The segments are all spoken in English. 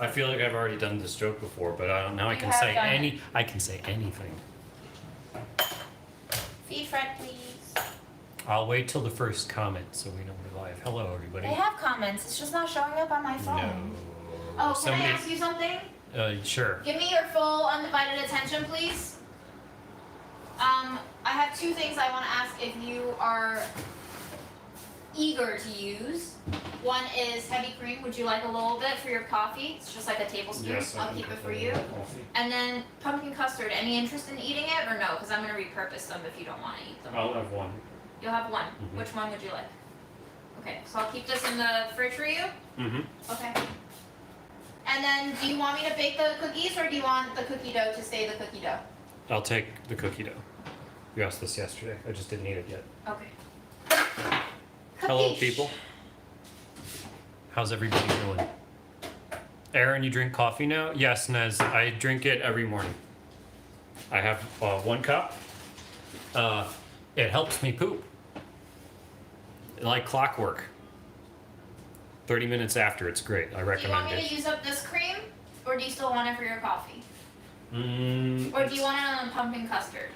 I feel like I've already done this joke before, but I don't know. I can say anything. Feed Fred, please. I'll wait till the first comment so we know we're live. Hello, everybody. They have comments. It's just not showing up on my phone. No. Oh, can I ask you something? Sure. Give me your full undivided attention, please. I have two things I want to ask if you are eager to use. One is heavy cream. Would you like a little bit for your coffee? It's just like a tablespoon. Yes, I'll keep it for you. Coffee. And then pumpkin custard. Any interest in eating it or no? Because I'm going to repurpose them if you don't want to eat them. I'll have one. You'll have one. Mm-hmm. Which one would you like? Okay, so I'll keep this in the fridge for you? Mm-hmm. Okay. And then, do you want me to bake the cookies or do you want the cookie dough to stay the cookie dough? I'll take the cookie dough. You asked this yesterday. I just didn't eat it yet. Okay. Hello, Capiche. people. How's everybody doing? Aaron, you drink coffee now? Yes, Nez. I drink it every morning. I have 1 cup. It helps me poop. Like clockwork. 30 minutes after, it's great. I recommend it. Do you want me to use up this cream or do you still want it for your coffee? Or do you want it on pumpkin custard?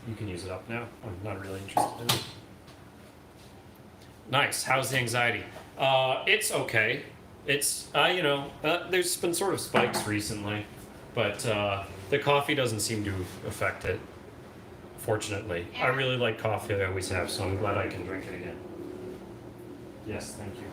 You can use it up now. I'm not really interested in it. Nice. How's the anxiety? It's okay. It's, there's been sort of spikes recently, but the coffee doesn't seem to affect it, fortunately. I really like coffee, I always have, so I'm glad I can drink it again. Yes, thank you.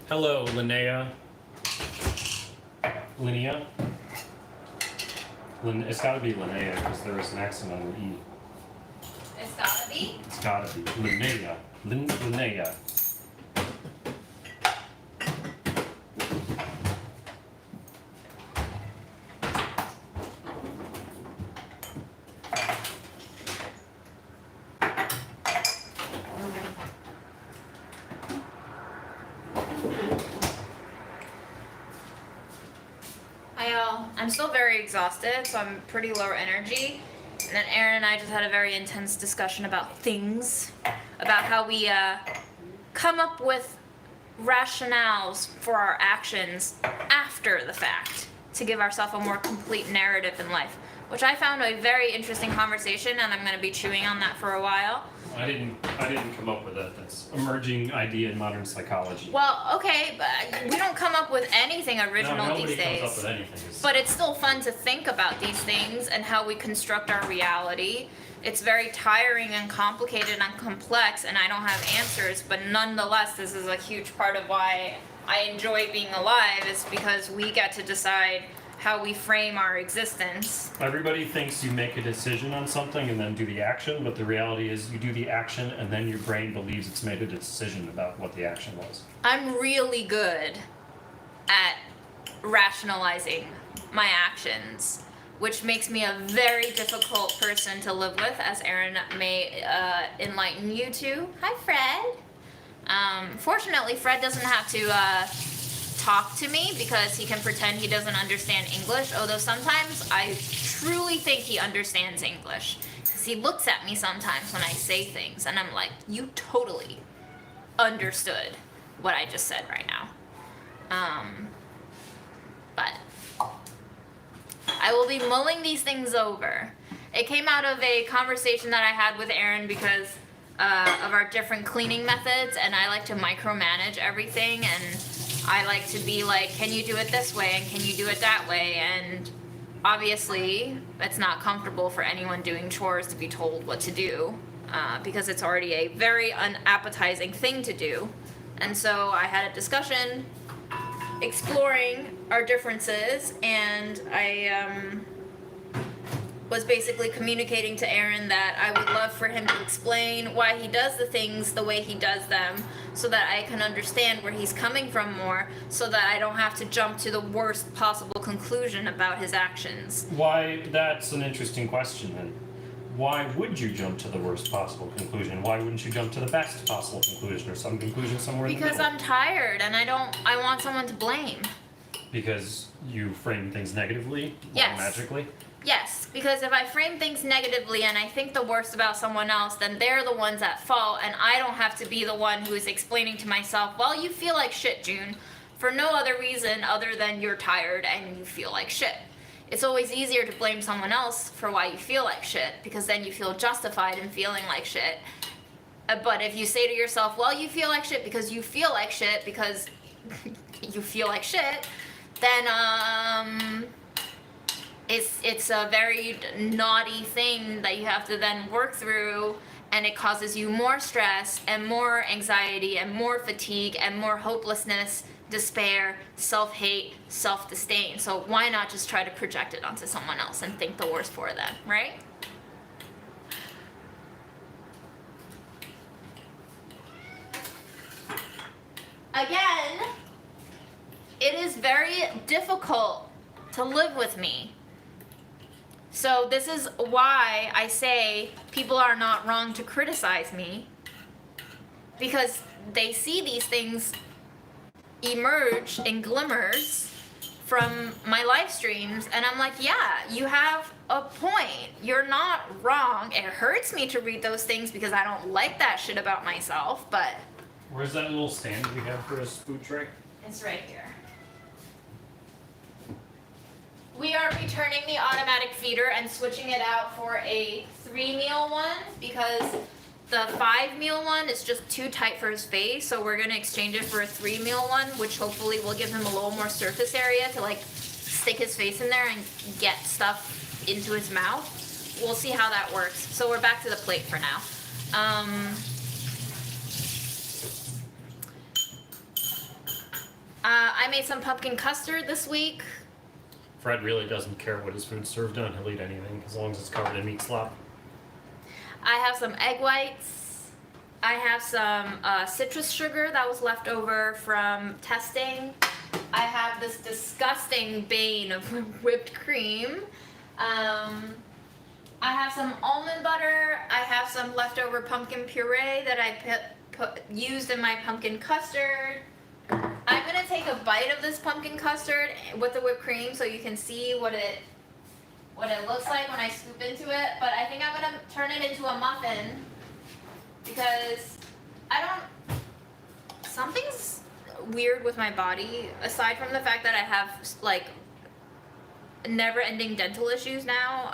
Hello, Linnea. Linnea? It's gotta be Linnea because there is an accent on the E. It's gotta be. It's gotta be. Linnea. Linnea. I'm still very exhausted, so I'm pretty low energy. And then Aaron and I just had a very intense discussion about things, about how we come up with rationales for our actions after the fact to give ourselves a more complete narrative in life, which I found a very interesting conversation, and I'm going to be chewing on that for a while. I didn't come up with that. That's emerging idea in modern psychology. Well, okay, but we don't come up with anything original these days. Nobody comes up with anything. But it's still fun to think about these things and how we construct our reality. It's very tiring and complicated and complex, and I don't have answers, but nonetheless, this is a huge part of why I enjoy being alive, is because we get to decide how we frame our existence. Everybody thinks you make a decision on something and then do the action, but the reality is you do the action and then your brain believes it's made a decision about what the action was. I'm really good at rationalizing my actions, which makes me a very difficult person to live with, as Aaron may enlighten you to. Hi, Fred. Fortunately, Fred doesn't have to talk to me because he can pretend he doesn't understand English, although sometimes I truly think he understands English, because he looks at me sometimes when I say things and I'm like, you totally understood what I just said right now. But I will be mulling these things over. It came out of a conversation that I had with Aaron because of our different cleaning methods, and I like to micromanage everything, and I like to be like, can you do it this way, and can you do it that way, and obviously it's not comfortable for anyone doing chores to be told what to do, because it's already a very unappetizing thing to do. And so I had a discussion exploring our differences, and I was basically communicating to Aaron that I would love for him to explain why he does the things the way he does them, so that I can understand where he's coming from more, so that I don't have to jump to the worst possible conclusion about his actions. Why? That's an interesting question then. Why would you jump to the worst possible conclusion? Why wouldn't you jump to the best possible conclusion, or some conclusion somewhere in the middle? Because I'm tired and I want someone to blame. Because you frame things negatively? Yes. Magically? Yes, because if I frame things negatively and I think the worst about someone else, then they're the ones at fault, and I don't have to be the one who is explaining to myself, well, you feel like shit, June, for no other reason other than you're tired and you feel like shit. It's always easier to blame someone else for why you feel like shit, because then you feel justified in feeling like shit. But if you say to yourself, well, you feel like shit because you feel like shit because you feel like shit, then it's a very naughty thing that you have to then work through, and it causes you more stress and more anxiety and more fatigue and more hopelessness, despair, self-hate, self-disdain. So why not just try to project it onto someone else and think the worst for them, right? Again, it is very difficult to live with me. So this is why I say people are not wrong to criticize me, because they see these things emerge in glimmers from my live streams, and I'm like, yeah, you have a point. You're not wrong. It hurts me to read those things because I don't like that shit about myself, but... Where's that little stand we have for his food tray? It's right here. We are returning the automatic feeder and switching it out for a 3-meal one because the 5-meal one is just too tight for his face, so we're gonna exchange it for a 3-meal one, which hopefully will give him a little more surface area to like stick his face in there and get stuff into his mouth. We'll see how that works. So we're back to the plate for now. I made some pumpkin custard this week. Fred really doesn't care what his food's served on. He'll eat anything as long as it's covered in meat slop. I have some egg whites. I have some citrus sugar that was left over from testing. I have this disgusting bane of whipped cream. I have some almond butter. I have some leftover pumpkin puree that I used in my pumpkin custard. I'm gonna take a bite of this pumpkin custard with the whipped cream so you can see what it looks like when I scoop into it. But I think I'm gonna turn it into a muffin because something's weird with my body, aside from the fact that I have like never-ending dental issues now.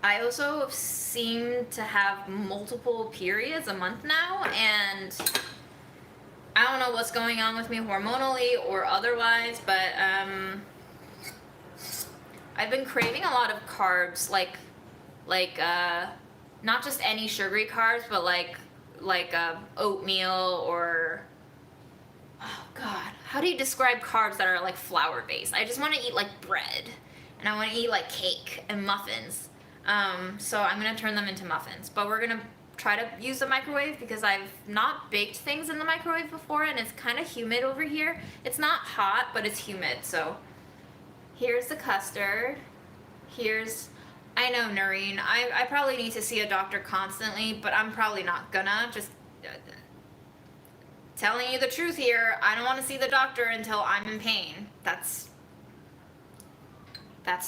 I also seem to have multiple periods a month now, and I don't know what's going on with me hormonally or otherwise, but I've been craving a lot of carbs, like not just any sugary carbs, but like oatmeal or, oh god, how do you describe carbs that are like flour based? I just want to eat like bread, and I want to eat like cake and muffins. So I'm gonna turn them into muffins, but we're gonna try to use the microwave because I've not baked things in the microwave before, and it's kind of humid over here. It's not hot, but it's humid. So here's the custard. I know, Noreen, I probably need to see a doctor constantly, but I'm probably not gonna. Just telling you the truth here, I don't want to see the doctor until I'm in pain. That's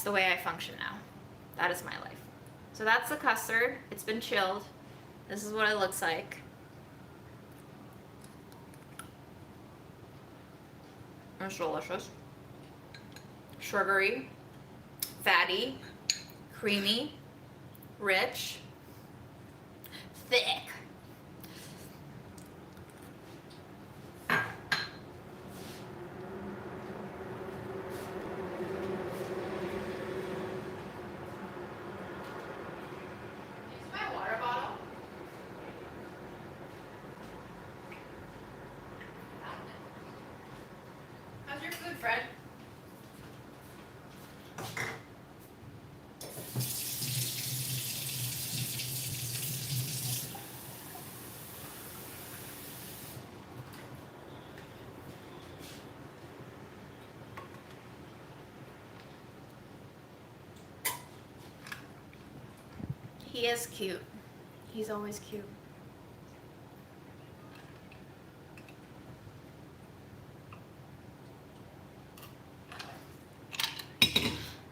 the way I function now. That is my life. So that's the custard. It's been chilled. This is what it looks like. It's delicious. Sugary, fatty, creamy, rich, thick. Fred? He is cute. He's always cute.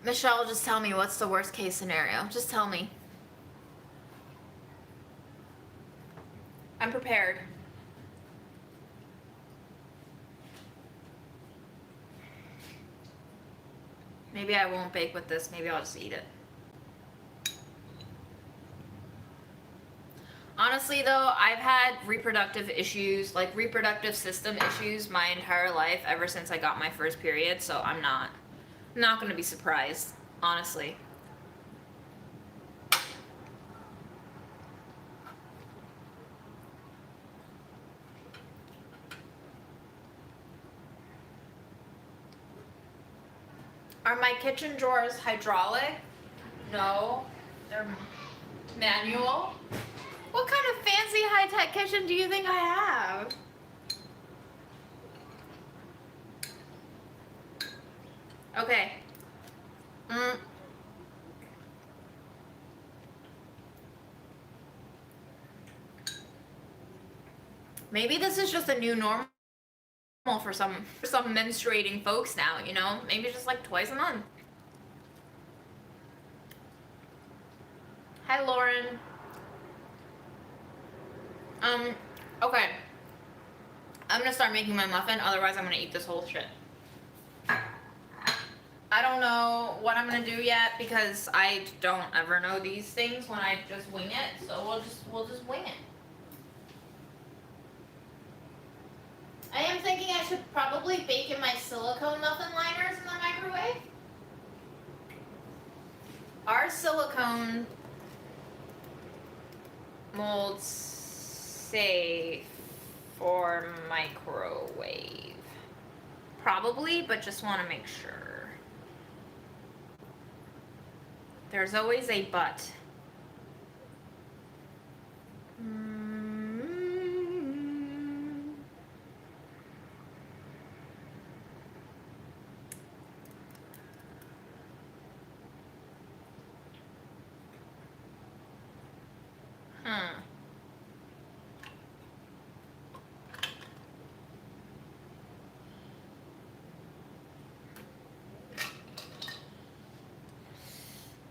Michelle, just tell me what's the worst case scenario. Just tell me. I'm prepared. Maybe I won't bake with this. Maybe I'll just eat it. Honestly though, I've had reproductive issues, like reproductive system issues my entire life ever since I got my first period, so I'm not gonna be surprised, honestly. Are my kitchen drawers hydraulic? No, they're manual. What kind of fancy high-tech kitchen do you think I have? Okay. Maybe this is just a new normal for some menstruating folks now, you know? Maybe just like twice a month. Hi, Lauren. Okay. I'm gonna start making my muffin, otherwise I'm gonna eat this whole shit. I don't know what I'm gonna do yet because I don't ever know these things when I just wing it, so we'll just wing it. I am thinking I should probably bake in my silicone muffin liners in the microwave. Are silicone molds safe for microwave? Probably, but just want to make sure. There's always a but.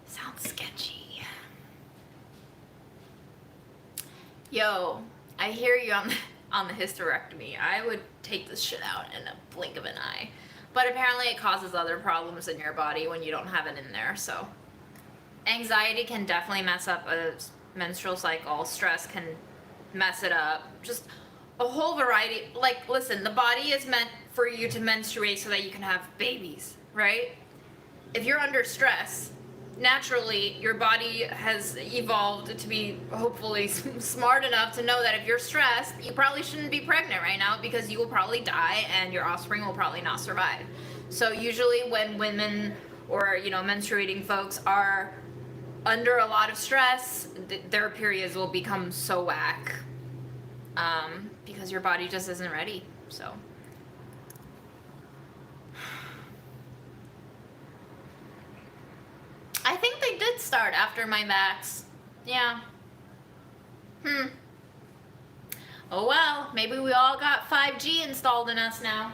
Sounds sketchy. Yo, I hear you on the hysterectomy. I would take this shit out in a blink of an eye. But apparently it causes other problems in your body when you don't have it in there, so. Anxiety can definitely mess up a menstrual cycle. Stress can mess it up. Just a whole variety. Like, listen, the body is meant for you to menstruate so that you can have babies, right? If you're under stress, naturally your body has evolved to be hopefully smart enough to know that if you're stressed, you probably shouldn't be pregnant right now because you will probably die and your offspring will probably not survive. So usually when women or, you know, menstruating folks are under a lot of stress, their periods will become so whack because your body just isn't ready. So I think they did start after my vax. Yeah. Oh well, maybe we all got 5G installed in us now.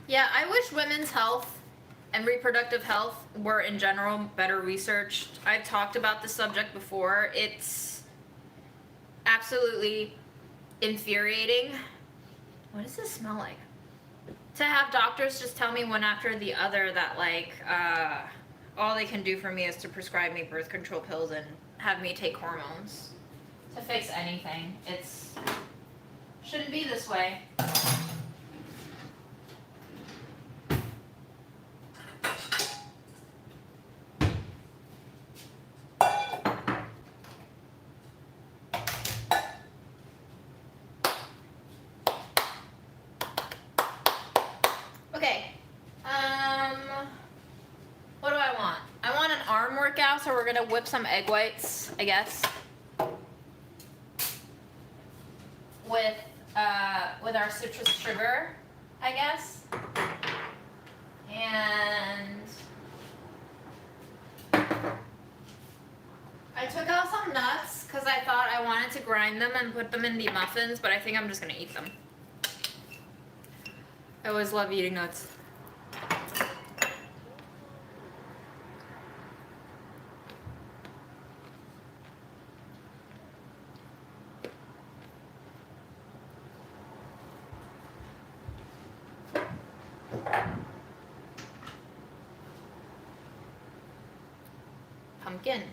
Yeah, I wish women's health and reproductive health were in general better researched. I've talked about this subject before. It's absolutely infuriating. What does this smell like? To have doctors just tell me one after the other that like all they can do for me is to prescribe me birth control pills and have me take hormones to fix anything. It's shouldn't be this way. What do I want? I want an arm workout, so we're gonna whip some egg whites, I guess. with our citrus sugar, I guess. And I took out some nuts because I thought I wanted to grind them and put them in the muffins, but I think I'm just gonna eat them. I always love eating nuts. Pumpkin.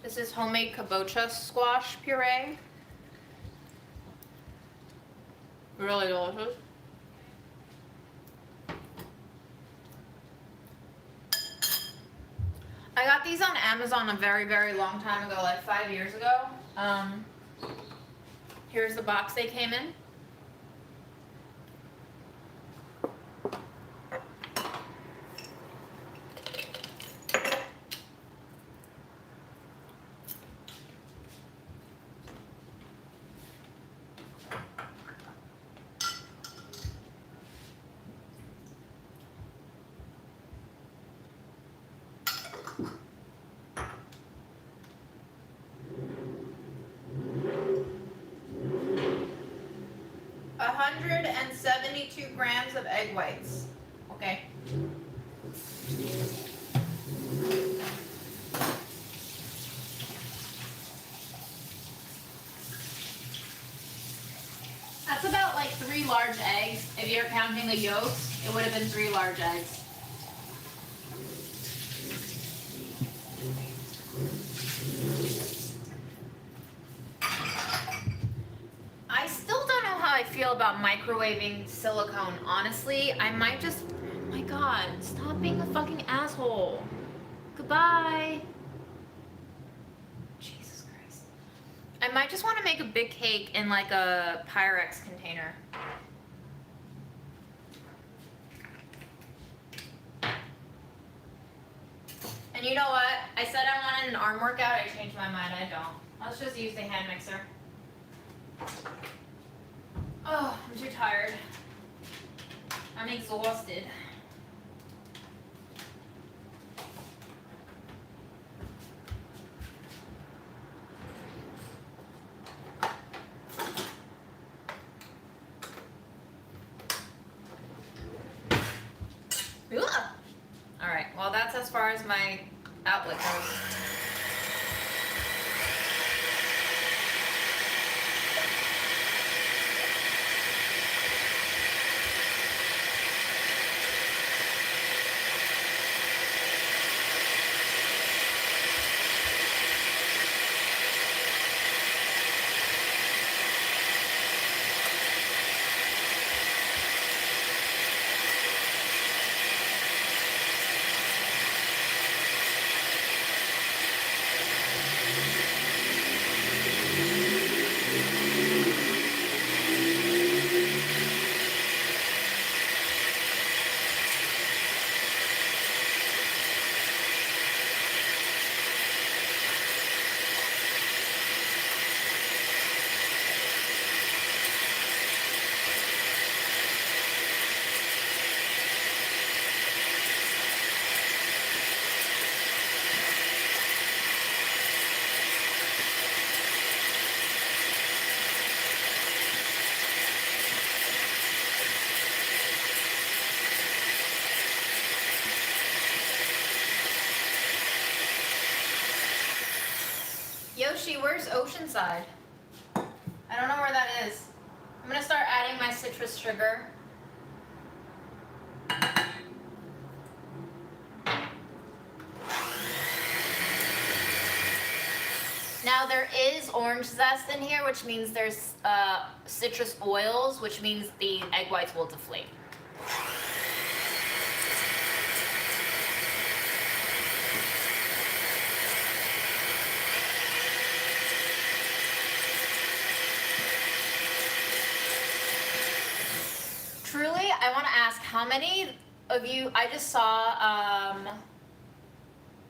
This is homemade kabocha squash puree. Really delicious. I got these on Amazon a very, very long time ago, like 5 years ago. Here's the box they came in. And 72 grams of egg whites. Okay. That's about like 3 large eggs. If you're counting the yolks, it would have been 3 large eggs. I feel about microwaving silicone. Honestly, I might just, oh my god, stop being a fucking asshole. Goodbye. Jesus Christ. I might just want to make a big cake in like a Pyrex container. And you know what? I said I wanted an arm workout. I changed my mind. I don't. Let's just use the hand mixer. Oh, I'm too tired. I'm exhausted. All right, well, that's as far as my outlet goes. Yoshi, where's Oceanside? I don't know where that is. I'm gonna start adding my citrus sugar. Now there is orange zest in here, which means there's citrus oils, which means the egg whites will deflate. Truly, I want to ask how many of you, I just saw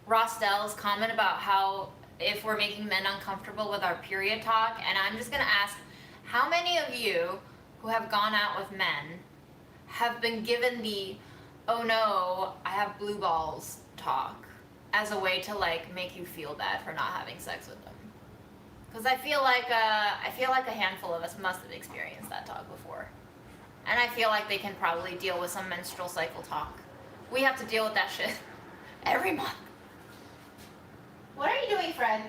Rostell's comment about how if we're making men uncomfortable with our period talk, and I'm just gonna ask, how many of you who have gone out with men have been given the, oh no, I have blue balls talk as a way to like make you feel bad for not having sex with them? Because I feel like a handful of us must have experienced that talk before, and I feel like they can probably deal with some menstrual cycle talk. We have to deal with that shit every month. What are you doing, Fred?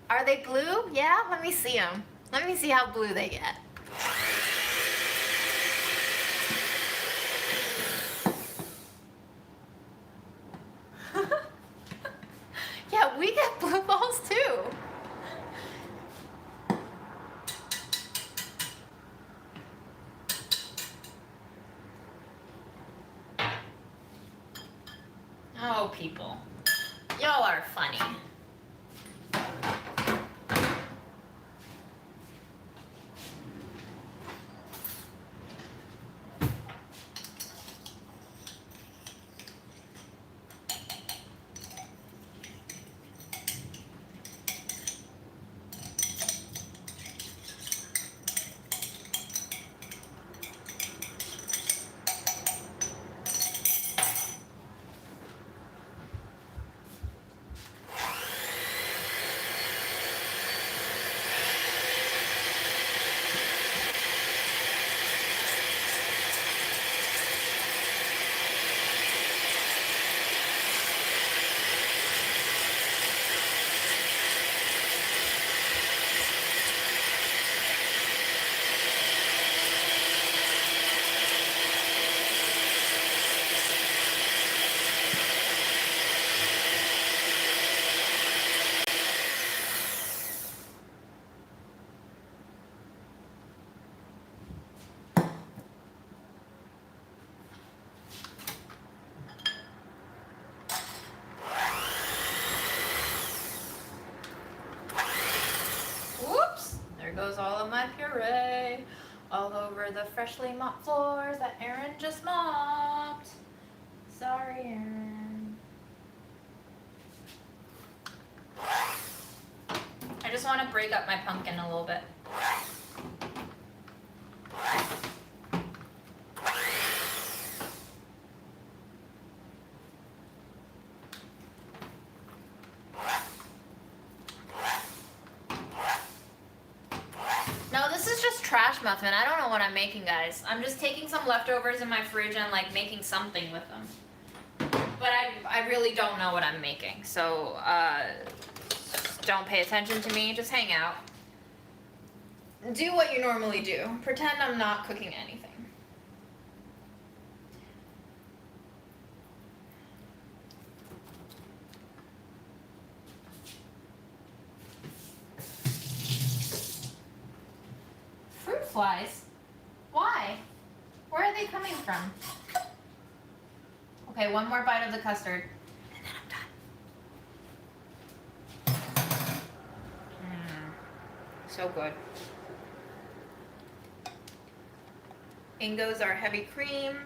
Are they blue? Yeah? Let me see them. Let me see how blue they get. Yeah, we get blue balls too. Oh, people. Y'all are funny. There goes all of my puree all over the freshly mopped floors that Erin just mopped. Sorry, Erin. I just want to break up my pumpkin a little bit. No, this is just trash muffin. I don't know what I'm making, guys. I'm just taking some leftovers in my fridge and like making something with them. But I really don't know what I'm making. So don't pay attention to me. Just hang out. Do what you normally do. Pretend I'm not cooking anything. Fruit flies? Why? Where are they coming from? Okay, one more bite of the custard. And then I'm done. So good. In goes our heavy cream.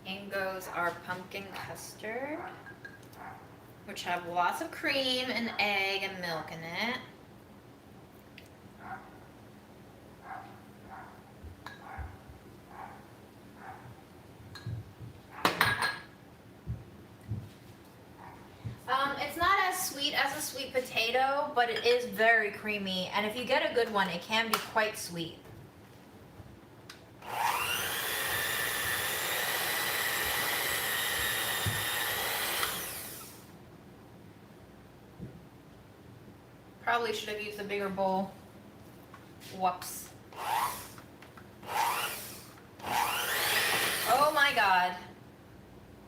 In goes our pumpkin custard, which have lots of cream and egg and milk in it. It's not as sweet as a sweet potato, but it is very creamy, and if you get a good one, it can be quite sweet. Probably should have used a bigger bowl. Whoops. Oh my god.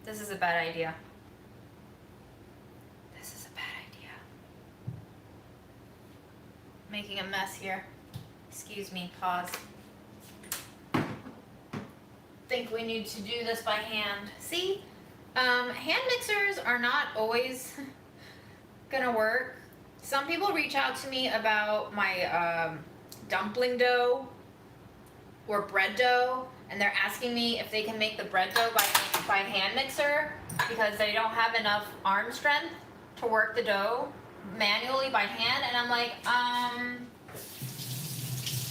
This is a bad idea. This is a bad idea. Making a mess here. Excuse me, pause. Think we need to do this by hand. See? Hand mixers are not always gonna work. Some people reach out to me about my dumpling dough or bread dough, and they're asking me if they can make the bread dough by hand mixer because they don't have enough arm strength to work the dough manually by hand. And I'm like,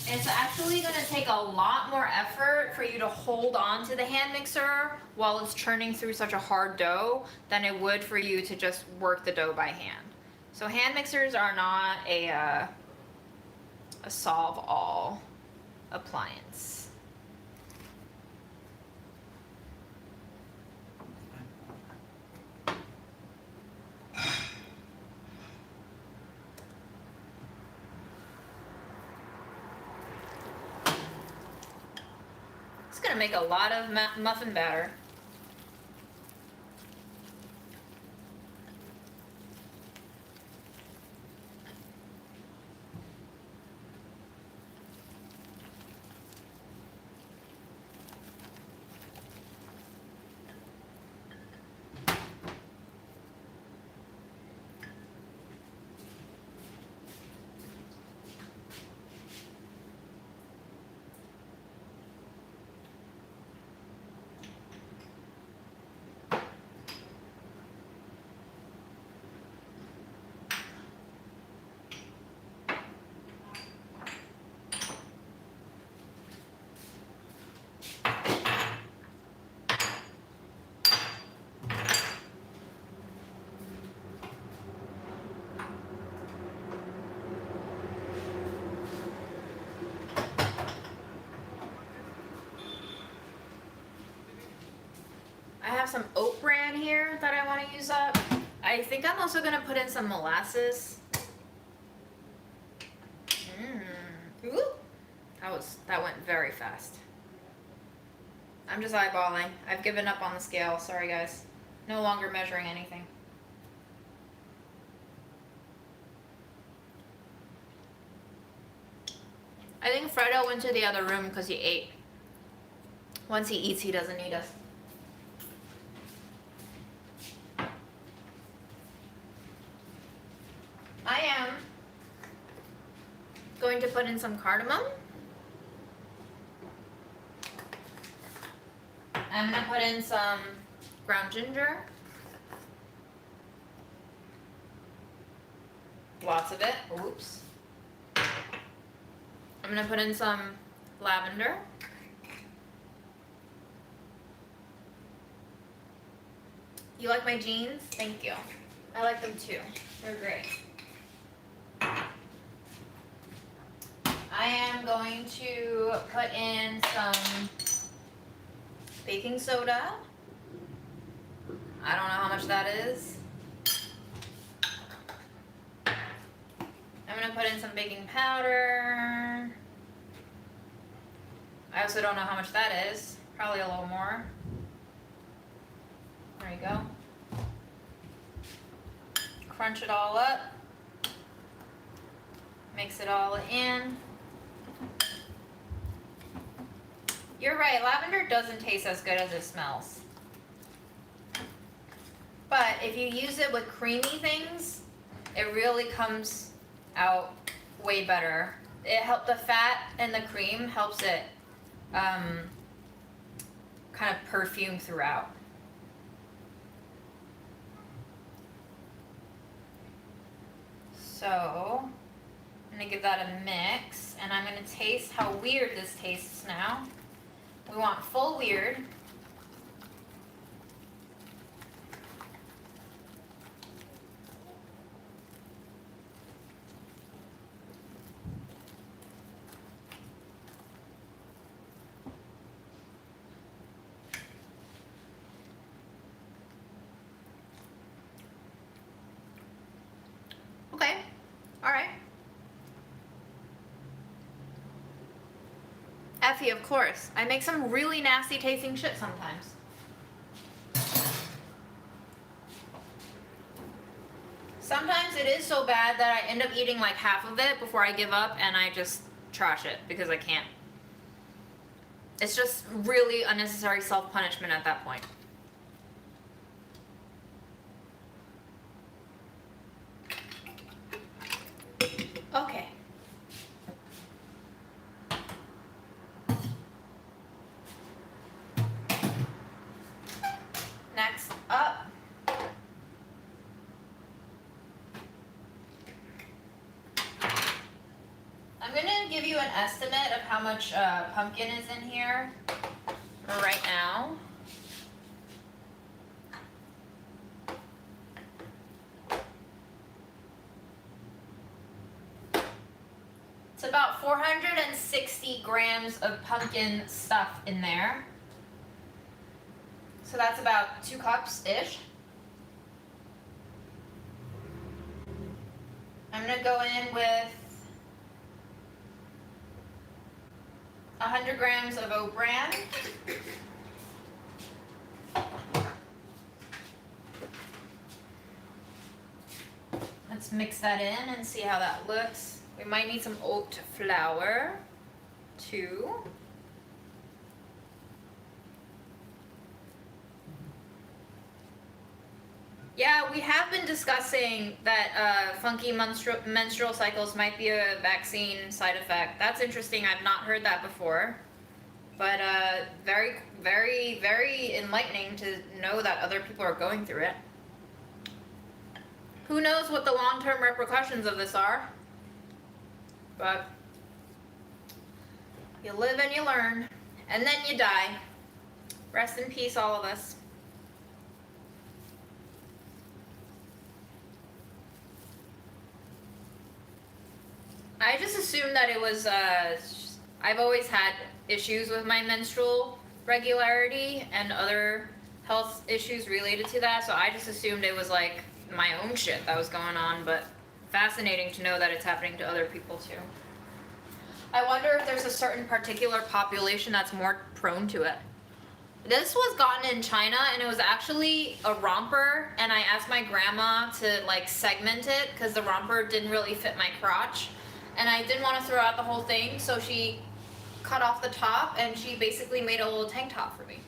it's actually going to take a lot more effort for you to hold on to the hand mixer while it's churning through such a hard dough than it would for you to just work the dough by hand. So hand mixers are not a solve-all appliance. It's gonna make a lot of muffin batter. I have some oat bran here that I want to use up. I think I'm also going to put in some molasses. Ooh. That went very fast. I'm just eyeballing. I've given up on the scale. Sorry, guys. No longer measuring anything. I think Fredo went to the other room because he ate. Once he eats, he doesn't need us. I am going to put in some cardamom. I'm going to put in some ground ginger. Lots of it. Oops. I'm going to put in some lavender. You like my jeans? Thank you. I like them too. They're great. I am going to put in some baking soda. I don't know how much that is. I'm going to put in some baking powder. I also don't know how much that is. Probably a little more. There you go. Crunch it all up. Mix it all in. You're right, lavender doesn't taste as good as it smells. But if you use it with creamy things, it really comes out way better. The fat and the cream helps it kind of perfume throughout. So, I'm gonna give that a mix, and I'm gonna taste how weird this tastes now. We want full weird. Okay, all right. Effie, of course. I make some really nasty tasting shit sometimes. Sometimes it is so bad that I end up eating like half of it before I give up and I just trash it because I can't. It's just really unnecessary self-punishment at that point. Okay. Next up. I'm gonna give you an estimate of how much pumpkin is in here right now. It's about 460 grams of pumpkin stuff in there. So that's about 2 cups-ish. I'm gonna go in with 100 grams of oat bran. Let's mix that in and see how that looks. We might need some oat flour, too. Yeah, we have been discussing that funky menstrual cycles might be a vaccine side effect. That's interesting. I've not heard that before. But very, very, very enlightening to know that other people are going through it. Who knows what the long-term repercussions of this are? But you live and you learn, and then you die. Rest in peace, all of us. I just assumed that it was, I've always had issues with my menstrual regularity and other health issues related to that, so I just assumed it was like my own shit that was going on, but fascinating to know that it's happening to other people too. I wonder if there's a certain particular population that's more prone to it. This was gotten in China and it was actually a romper, and I asked my grandma to like segment it because the romper didn't really fit my crotch. And I didn't want to throw out the whole thing, so she cut off the top and she basically made a little tank top for me.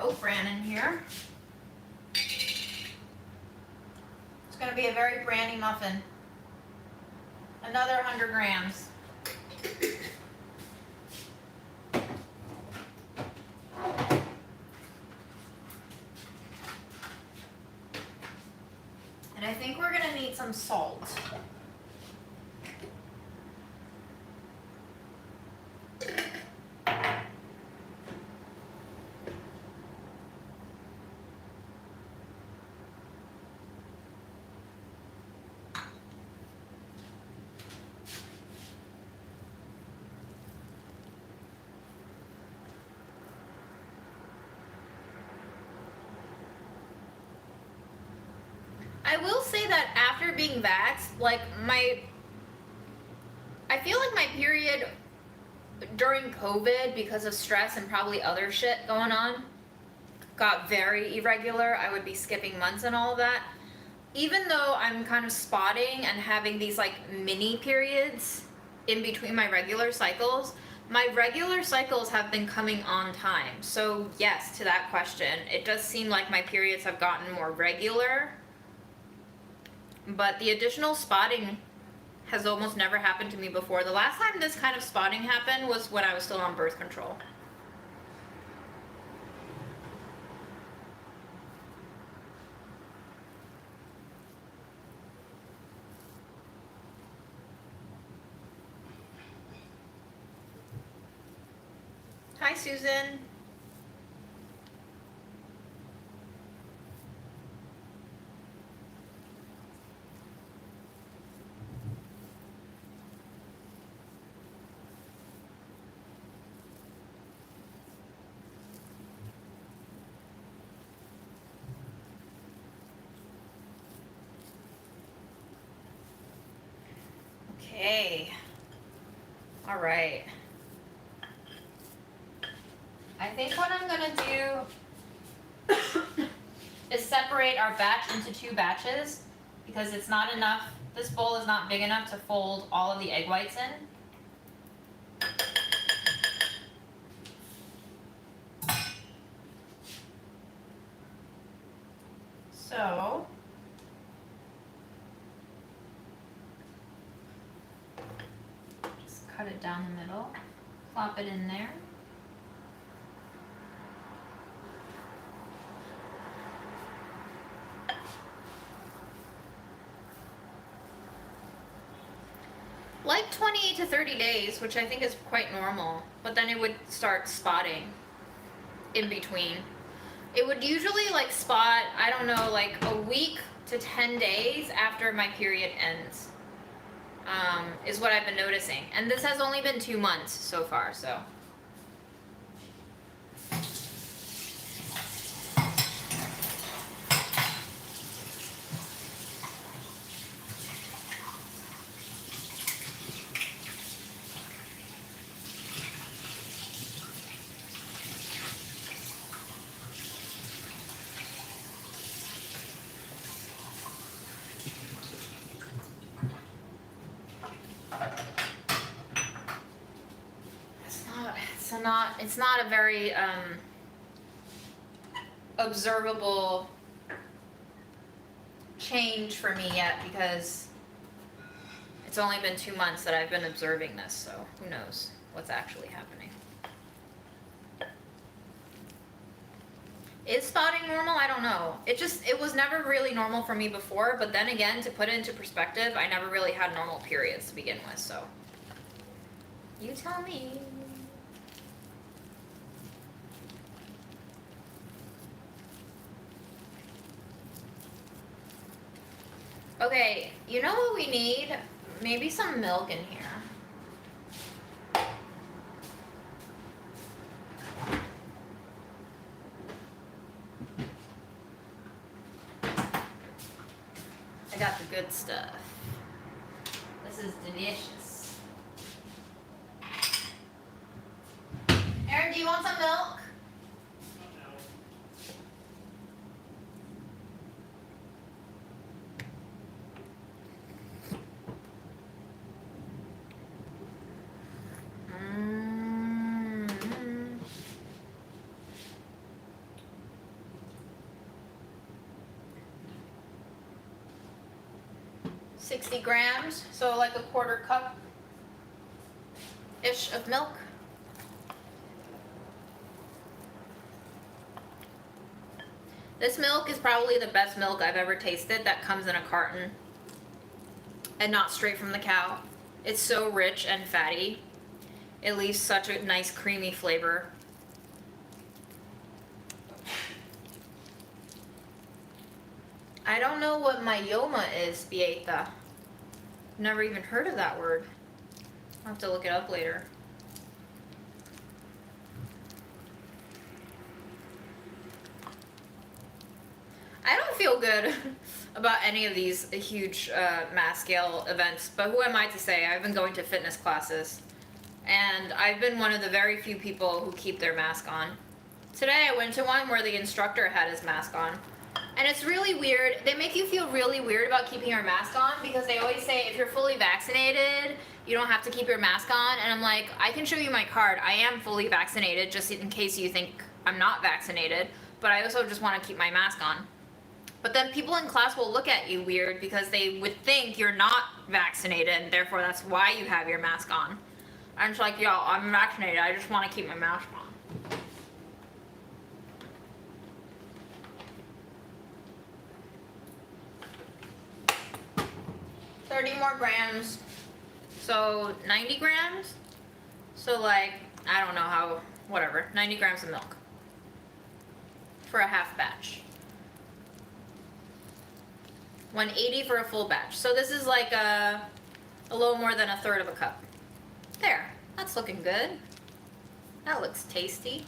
Oat bran in here. It's going to be a very brandy muffin. Another 100 grams. And I think we're going to need some salt. I will say that after being vaxxed, like I feel like my period during COVID, because of stress and probably other shit going on, got very irregular. I would be skipping months and all of that. Even though I'm kind of spotting and having these like mini periods in between my regular cycles, my regular cycles have been coming on time. So yes, to that question, it does seem like my periods have gotten more regular. But the additional spotting has almost never happened to me before. The last time this kind of spotting happened was when I was still on birth control. Hi, Susan. All right. I think what I'm gonna do is separate our batch into 2 batches because it's not enough. This bowl is not big enough to fold all of the egg whites in. So, just cut it down the middle, plop it in there. Like 28 to 30 days, which I think is quite normal, but then it would start spotting in between. It would usually like spot, I don't know, like a week to 10 days after my period ends, is what I've been noticing. And this has only been 2 months so far, so. It's not a very observable change for me yet because it's only been 2 months that I've been observing this, so who knows what's actually happening. Is spotting normal? I don't know. It was never really normal for me before, but then again, to put it into perspective, I never really had normal periods to begin with, so you tell me. Okay, you know what we need? Maybe some milk in here. I got the good stuff. This is delicious. Aaron, do you want some milk? 60 grams, so like a 1/4 cup-ish of milk. This milk is probably the best milk I've ever tasted that comes in a carton and not straight from the cow. It's so rich and fatty. It leaves such a nice creamy flavor. I don't know what myoma is, Beata. Never even heard of that word. I'll have to look it up later. I don't feel good about any of these huge mass scale events, but who am I to say? I've been going to fitness classes, and I've been one of the very few people who keep their mask on. Today I went to one where the instructor had his mask on. And it's really weird. They make you feel really weird about keeping your mask on because they always say if you're fully vaccinated, you don't have to keep your mask on. And I'm like, I can show you my card. I am fully vaccinated just in case you think I'm not vaccinated. But I also just want to keep my mask on. But then people in class will look at you weird because they would think you're not vaccinated and therefore that's why you have your mask on. I'm just like, yo, I'm vaccinated. I just want to keep my mask on. 30 more grams, so 90 grams, so like, I don't know how, whatever, 90 grams of milk for a half batch. 180 for a full batch. So this is like a little more than 1/3 of a cup. There, that's looking good. That looks tasty.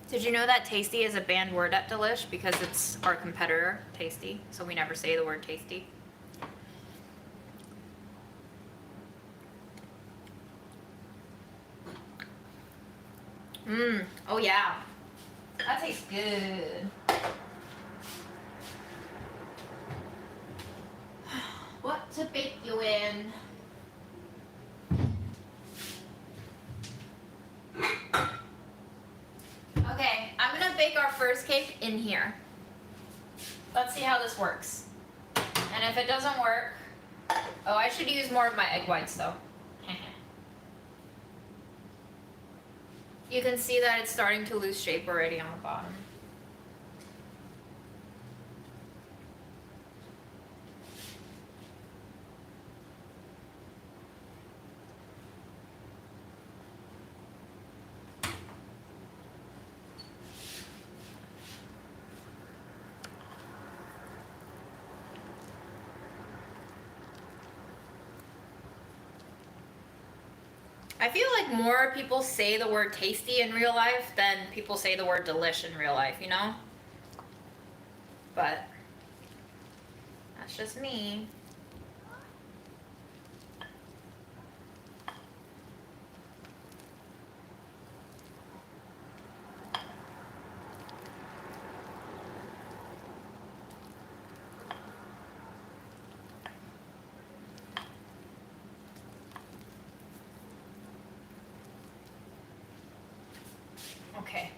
Did you know that tasty is a banned word at Delish because it's our competitor, Tasty, so we never say the word tasty. Oh yeah. That tastes good. What to bake you in? Okay, I'm gonna bake our first cake in here. Let's see how this works. And if it doesn't work, oh, I should use more of my egg whites though. You can see that it's starting to lose shape already on the bottom. I feel like more people say the word tasty in real life than people say the word delish in real life, you know? But that's just me. Okay.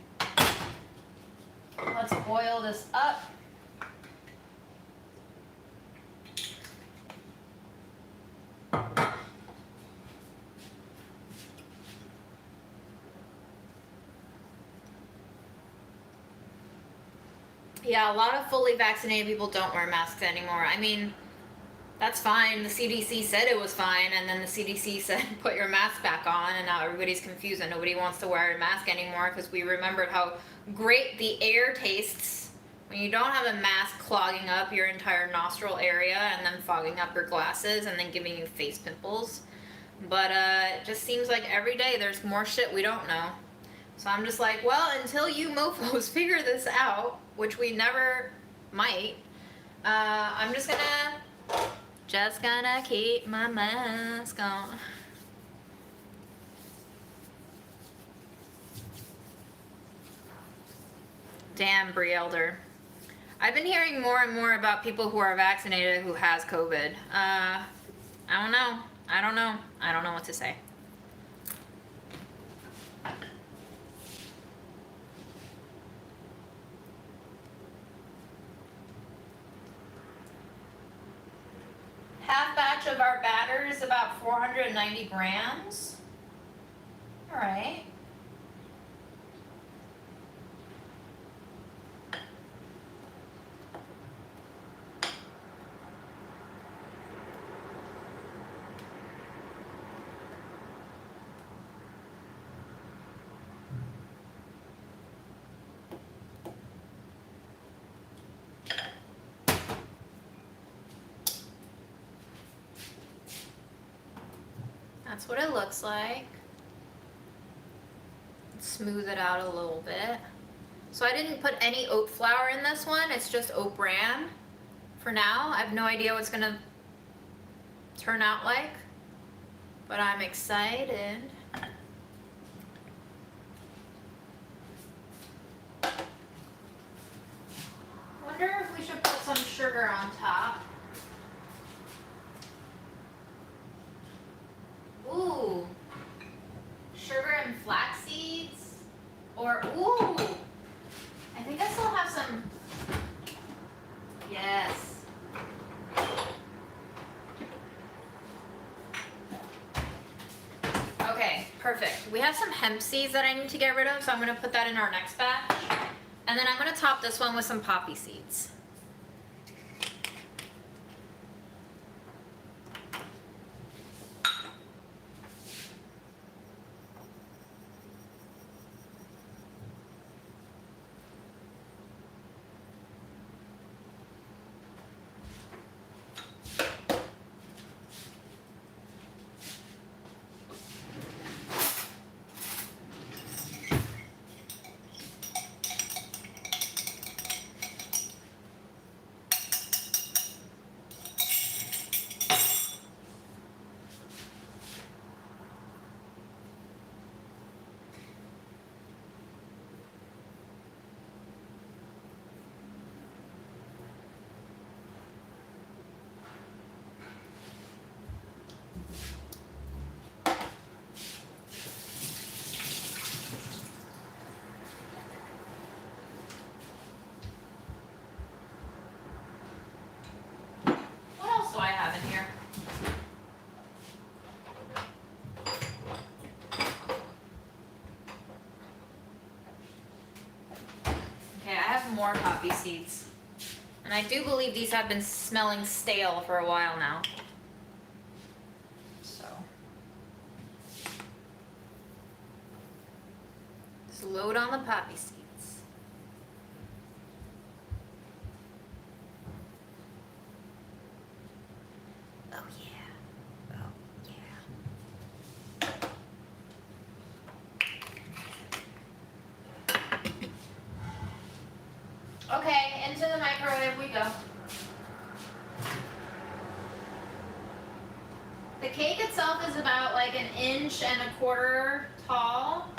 Let's boil this up. Yeah, a lot of fully vaccinated people don't wear masks anymore. I mean, that's fine. The CDC said it was fine, and then the CDC said put your mask back on, and now everybody's confused and nobody wants to wear a mask anymore because we remembered how great the air tastes when you don't have a mask clogging up your entire nostril area and then fogging up your glasses and then giving you face pimples. But it just seems like every day there's more shit we don't know. So I'm just like, well, until you mofos figure this out, which we never might, I'm just gonna keep my mask on. Damn, Brie Elder. I've been hearing more and more about people who are vaccinated who has COVID. I don't know. I don't know what to say. Half batch of our batter is about 490 grams. All right. That's what it looks like. Smooth it out a little bit. So I didn't put any oat flour in this one, it's just oat bran for now. I have no idea what's gonna turn out like, but I'm excited. Wonder if we should put some sugar on top. Ooh, sugar and flax seeds, or ooh, I think I still have some, yes. Okay, perfect. We have some hemp seeds that I need to get rid of, so I'm gonna put that in our next batch. And then I'm gonna top this one with some poppy seeds. more poppy seeds. And I do believe these have been smelling stale for a while now. So. Just load on the poppy seeds. Oh yeah. Oh yeah. Okay, into the microwave we go. The cake itself is about like 1.25 inches tall.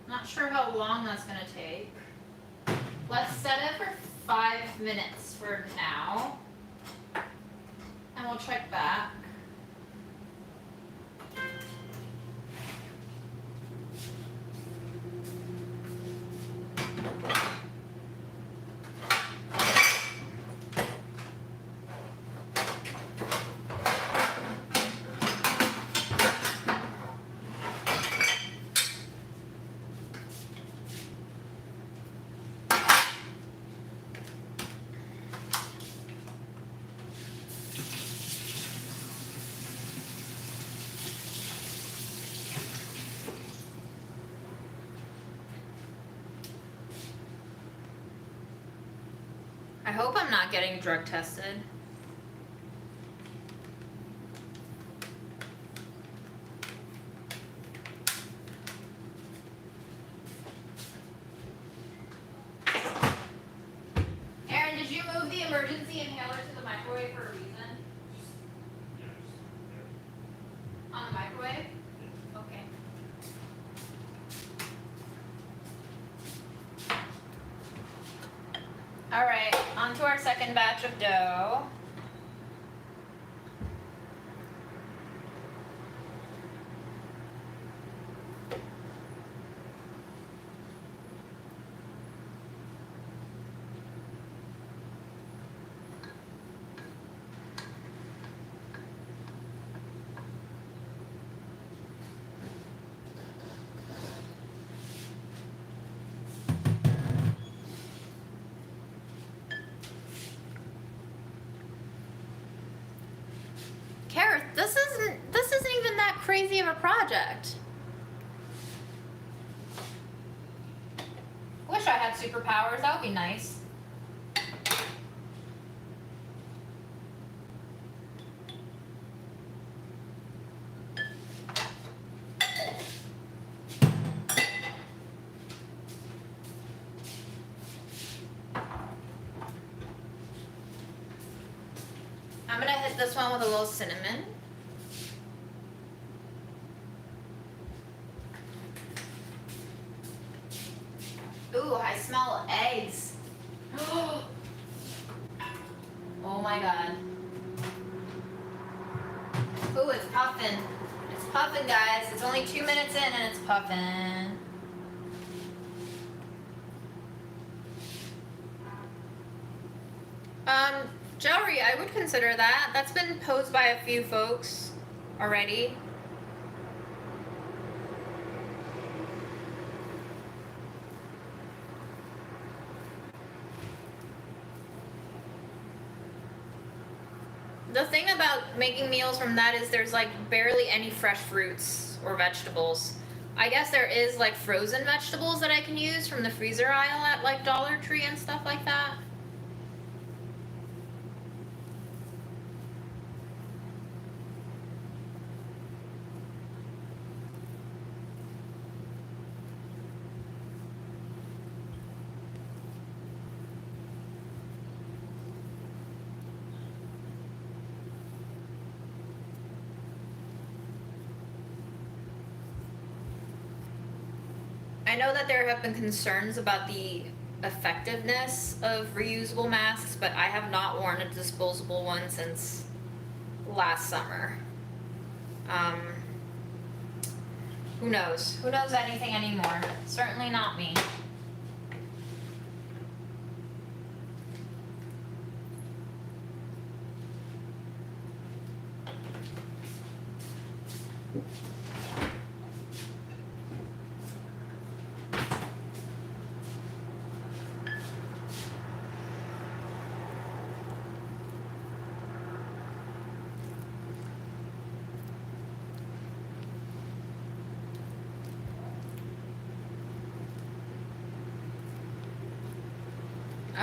Not sure how long that's gonna take. Let's set it for 5 minutes for now. And we'll check back. I hope I'm not getting drug tested. Aaron, did you move the emergency inhaler to the microwave for a reason? On the microwave? Okay. All right, on to our second batch of dough. Kareth, this isn't even that crazy of a project. Wish I had superpowers, that would be nice. I'm gonna hit this one with a little cinnamon. Ooh, I smell eggs. Oh my god. Ooh, it's puffing. It's puffing, guys. It's only 2 minutes in and it's puffing. Jewelry, I would consider that. That's been posed by a few folks already. The thing about making meals from that is there's like barely any fresh fruits or vegetables. I guess there is like frozen vegetables that I can use from the freezer aisle at like Dollar Tree and stuff like that. I know that there have been concerns about the effectiveness of reusable masks, but I have not worn a disposable one since last summer. Who knows? Who knows anything anymore? Certainly not me.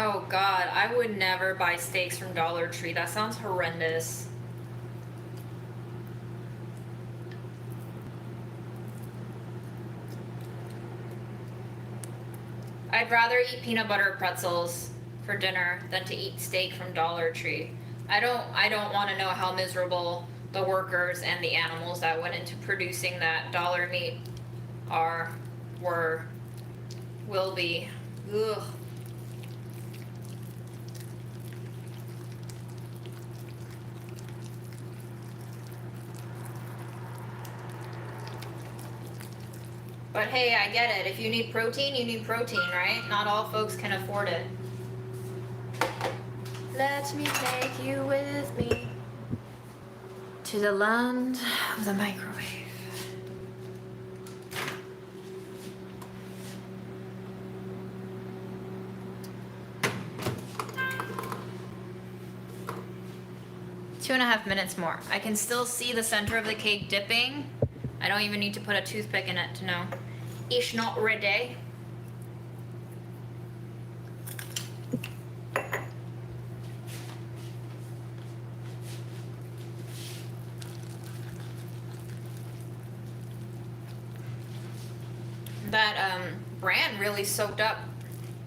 Oh God, I would never buy steaks from Dollar Tree. That sounds horrendous. I'd rather eat peanut butter pretzels for dinner than to eat steak from Dollar Tree. I don't want to know how miserable the workers and the animals that went into producing that dollar meat will be. Ugh. But hey, I get it. If you need protein, you need protein, right? Not all folks can afford it. Let me take you with me to the land of the microwave. Two and a half minutes more. I can still see the center of the cake dipping. I don't even need to put a toothpick in it to know. It's not ready. That bran really soaked up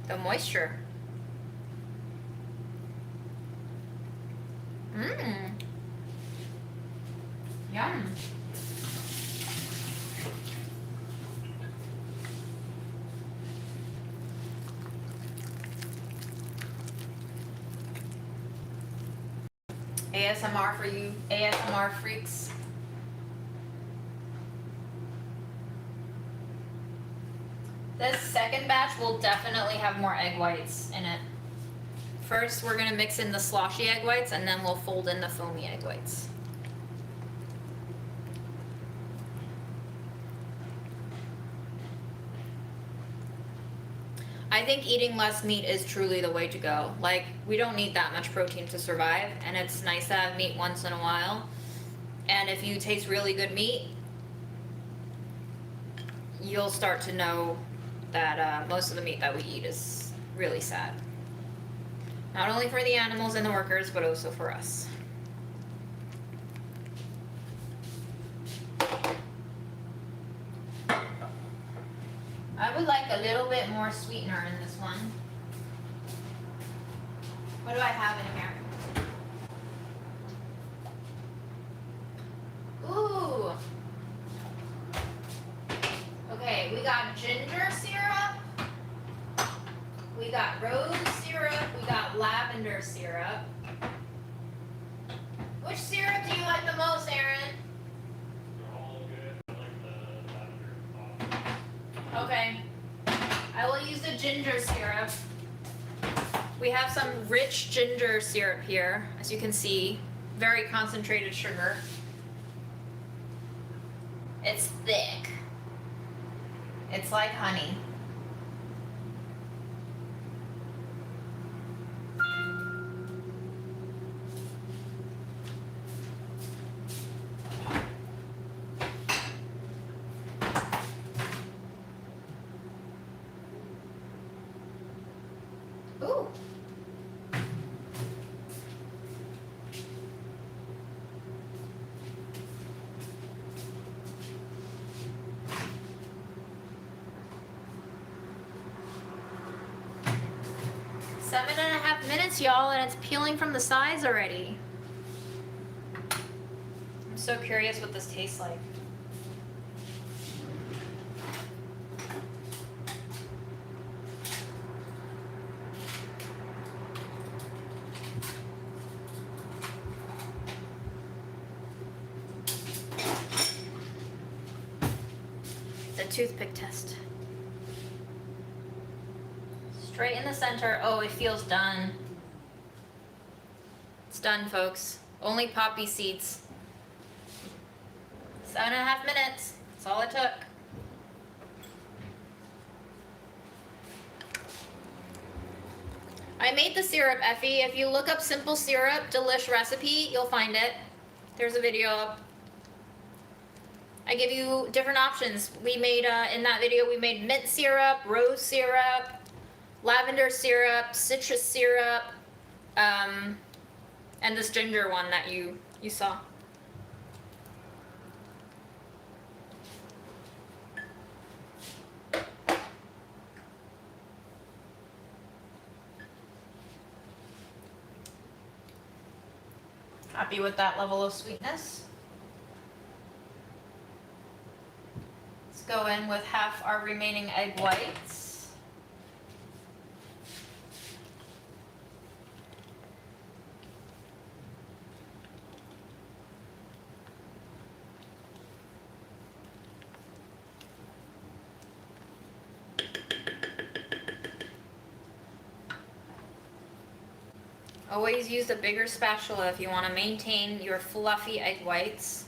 the moisture. Mmm. Yum. ASMR for you ASMR freaks. This second batch will definitely have more egg whites in it. First, we're gonna mix in the sloshy egg whites, and then we'll fold in the foamy egg whites. I think eating less meat is truly the way to go. Like, we don't need that much protein to survive, and it's nice to have meat once in a while. And if you taste really good meat, you'll start to know that most of the meat that we eat is really sad. Not only for the animals and the workers, but also for us. I would like a little bit more sweetener in this one. What do I have in here? Ooh. Okay, we got ginger syrup. We got rose syrup. We got lavender syrup. Which syrup do you like the most, Aaron? They're all good. I like the lavender. Okay. I will use the ginger syrup. We have some rich ginger syrup here, as you can see. Very concentrated sugar. It's thick. It's like honey. Ooh. Seven and a half minutes, y'all, and it's peeling from the sides already. I'm so curious what this tastes like. The toothpick test. Straight in the center. Oh, it feels done. It's done, folks. Only poppy seeds. 7.5 minutes. That's all it took. I made the syrup, Effie. If you look up simple syrup delish recipe, you'll find it. There's a video up. I give you different options. We made, in that video, we made mint syrup, rose syrup, lavender syrup, citrus syrup, and this ginger one that you saw. Happy with that level of sweetness. Let's go in with half our remaining egg whites. Always use the bigger spatula if you want to maintain your fluffy egg whites.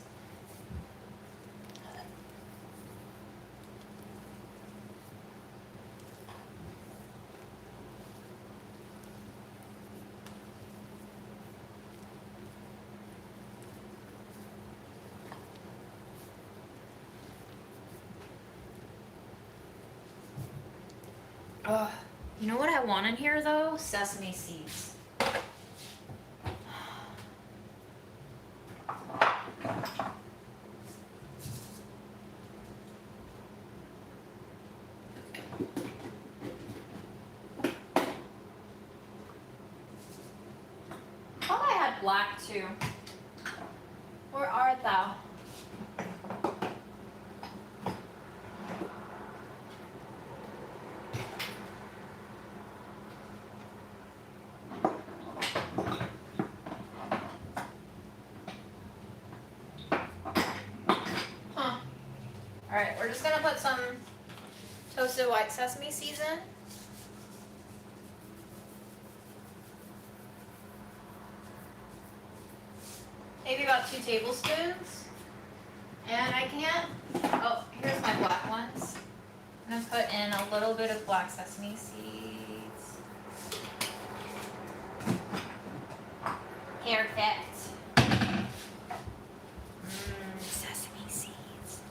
Oh, you know what I want in here though? Sesame seeds. Black too. Where art thou? Huh. Alright, we're just gonna put some toasted white sesame seeds in. Maybe about 2 tablespoons. And I can't, oh, here's my black ones. I'm gonna put in a little bit of black sesame seeds. Perfect. Sesame seeds.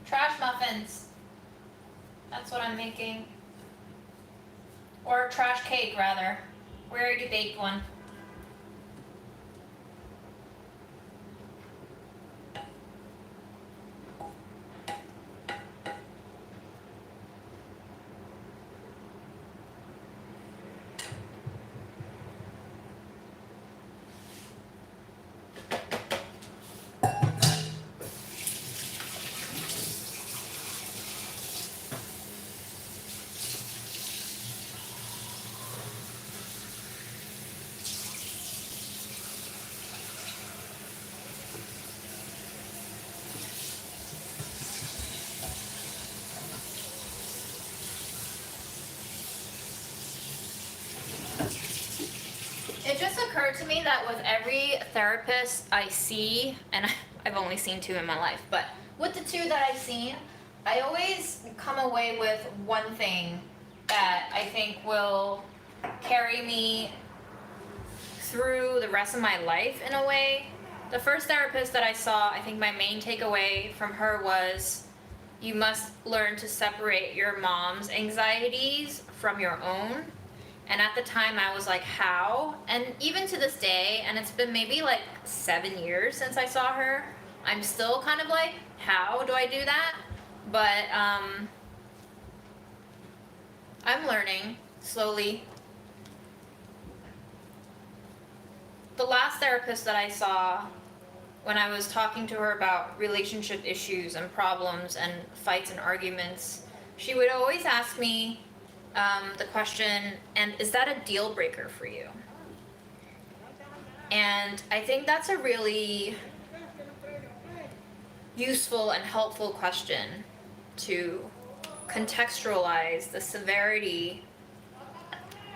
Trash muffins. That's what I'm making. Or trash cake, rather. We already baked one. It just occurred to me that with every therapist I see, and I've only seen 2 in my life, but with the 2 that I've seen, I always come away with one thing that I think will carry me through the rest of my life in a way. The first therapist that I saw, I think my main takeaway from her was you must learn to separate your mom's anxieties from your own. And at the time I was like, how? And even to this day, and it's been maybe like 7 years since I saw her, I'm still kind of like, how do I do that? But I'm learning slowly. The last therapist that I saw, when I was talking to her about relationship issues and problems and fights and arguments, she would always ask me the question, and is that a deal breaker for you? And I think that's a really useful and helpful question to contextualize the severity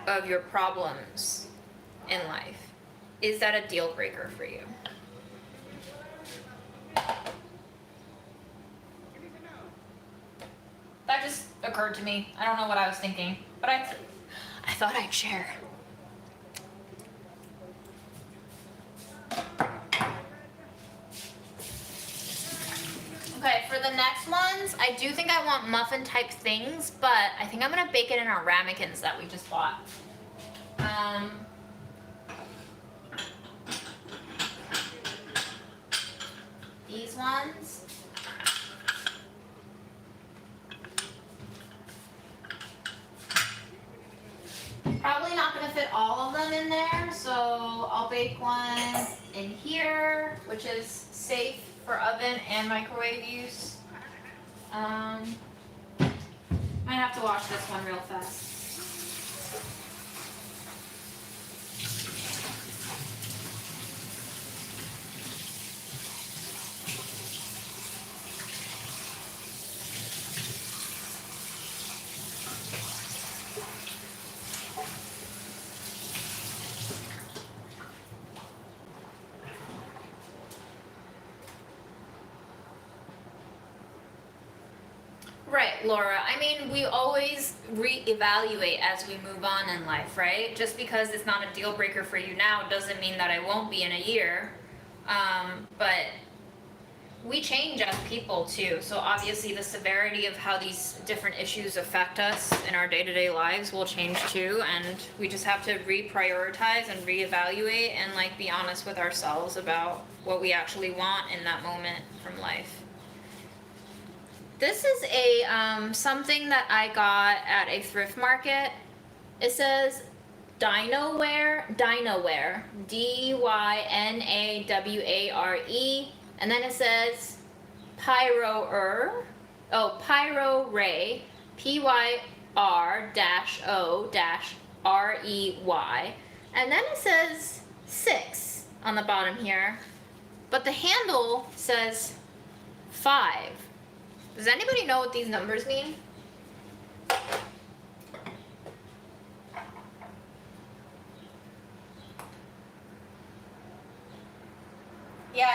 of your problems in life. Is that a deal breaker for you? That just occurred to me. I don't know what I was thinking. But I thought I'd share. Okay, for the next ones, I do think I want muffin type things, but I think I'm gonna bake it in our ramekins that we just bought. These ones. Probably not gonna fit all of them in there, so I'll bake one in here, which is safe for oven and microwave use. Might have to wash this one real fast. Right, Laura. I mean, we always reevaluate as we move on in life, right? Just because it's not a deal breaker for you now doesn't mean that I won't be in a year. But we change as people too. So obviously the severity of how these different issues affect us in our day-to-day lives will change too. And we just have to reprioritize and reevaluate and like be honest with ourselves about what we actually want in that moment from life. This is a something that I got at a thrift market. It says Dynaware, Dynaware, and then it says Pyro Ray, PYR-O-REY, and then it says 6 on the bottom here, but the handle says 5. Does anybody know what these numbers mean? Yeah,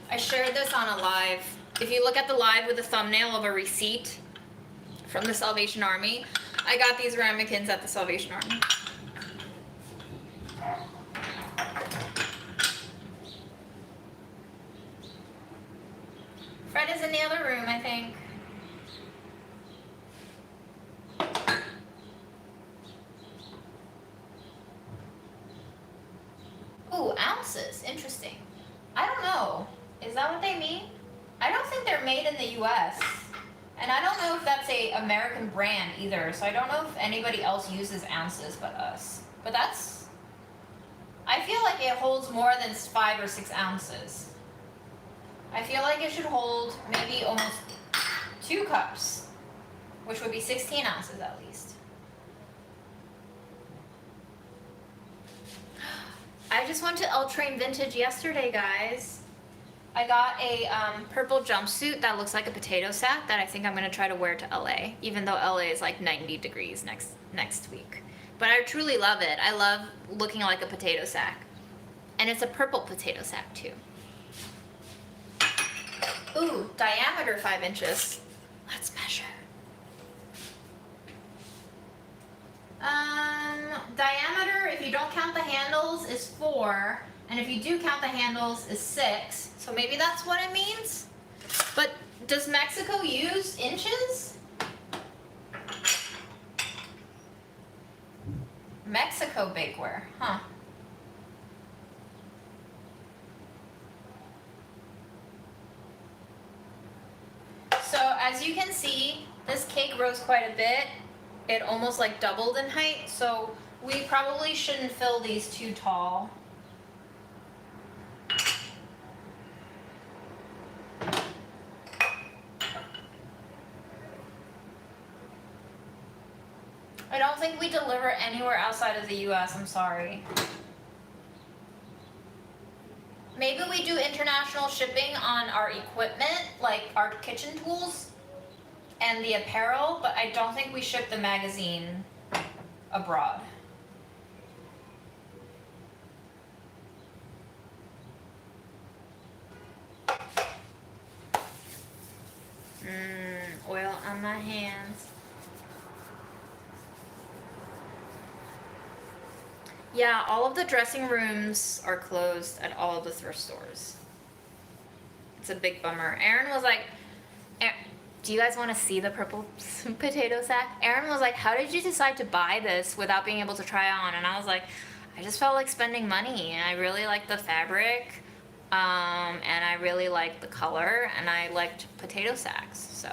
I shared this on a live. If you look at the live with a thumbnail of a receipt from the Salvation Army, I got these ramekins at the Salvation Army. Fred is in the other room, I think. Ooh, ounces. Interesting. I don't know. Is that what they mean? I don't think they're made in the US. And I don't know if that's a American brand either, so I don't know if anybody else uses ounces but us. But that's... I feel like it holds more than 5 or 6 ounces. I feel like it should hold maybe almost 2 cups, which would be 16 ounces at least. I just went to El Train Vintage yesterday, guys. I got a purple jumpsuit that looks like a potato sack that I think I'm going to try to wear to LA, even though LA is like 90 degrees next week. But I truly love it. I love looking like a potato sack. And it's a purple potato sack too. Ooh, diameter 5 inches. Let's measure. Diameter, if you don't count the handles, is 4. And if you do count the handles, is 6. So maybe that's what it means? But does Mexico use inches? Mexico bakeware, huh? So as you can see, this cake rose quite a bit. It almost like doubled in height, so we probably shouldn't fill these too tall. I don't think we deliver anywhere outside of the US, I'm sorry. Maybe we do international shipping on our equipment, like our kitchen tools and the apparel, but I don't think we ship the magazine abroad. Oil my hands. Yeah, all of the dressing rooms are closed at all of the thrift stores. It's a big bummer. Aaron was like, do you guys want to see the purple potato sack? Aaron was like, how did you decide to buy this without being able to try on? And I was like, I just felt like spending money. And I really liked the fabric, and I really liked the color, and I liked potato sacks. So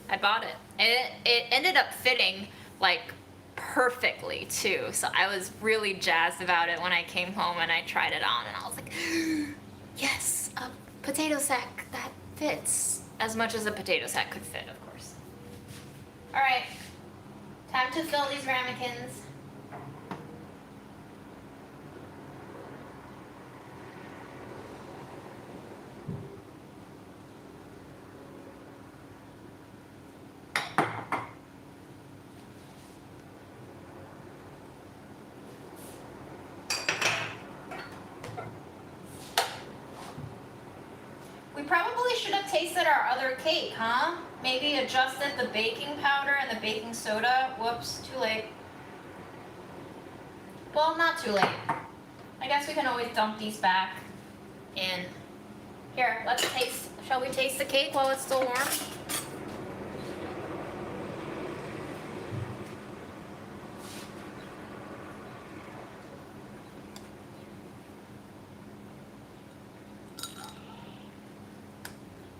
I bought it. It ended up fitting like perfectly too. So I was really jazzed about it when I came home and I tried it on, and I was like, yes, a potato sack that fits as much as a potato sack could fit, of course. All right, time to fill these ramekins. We probably should have tasted our other cake, huh? Maybe adjusted the baking powder and the baking soda. Whoops, too late. Well, not too late. I guess we can always dump these back in. Here, let's taste. Shall we taste the cake while it's still warm?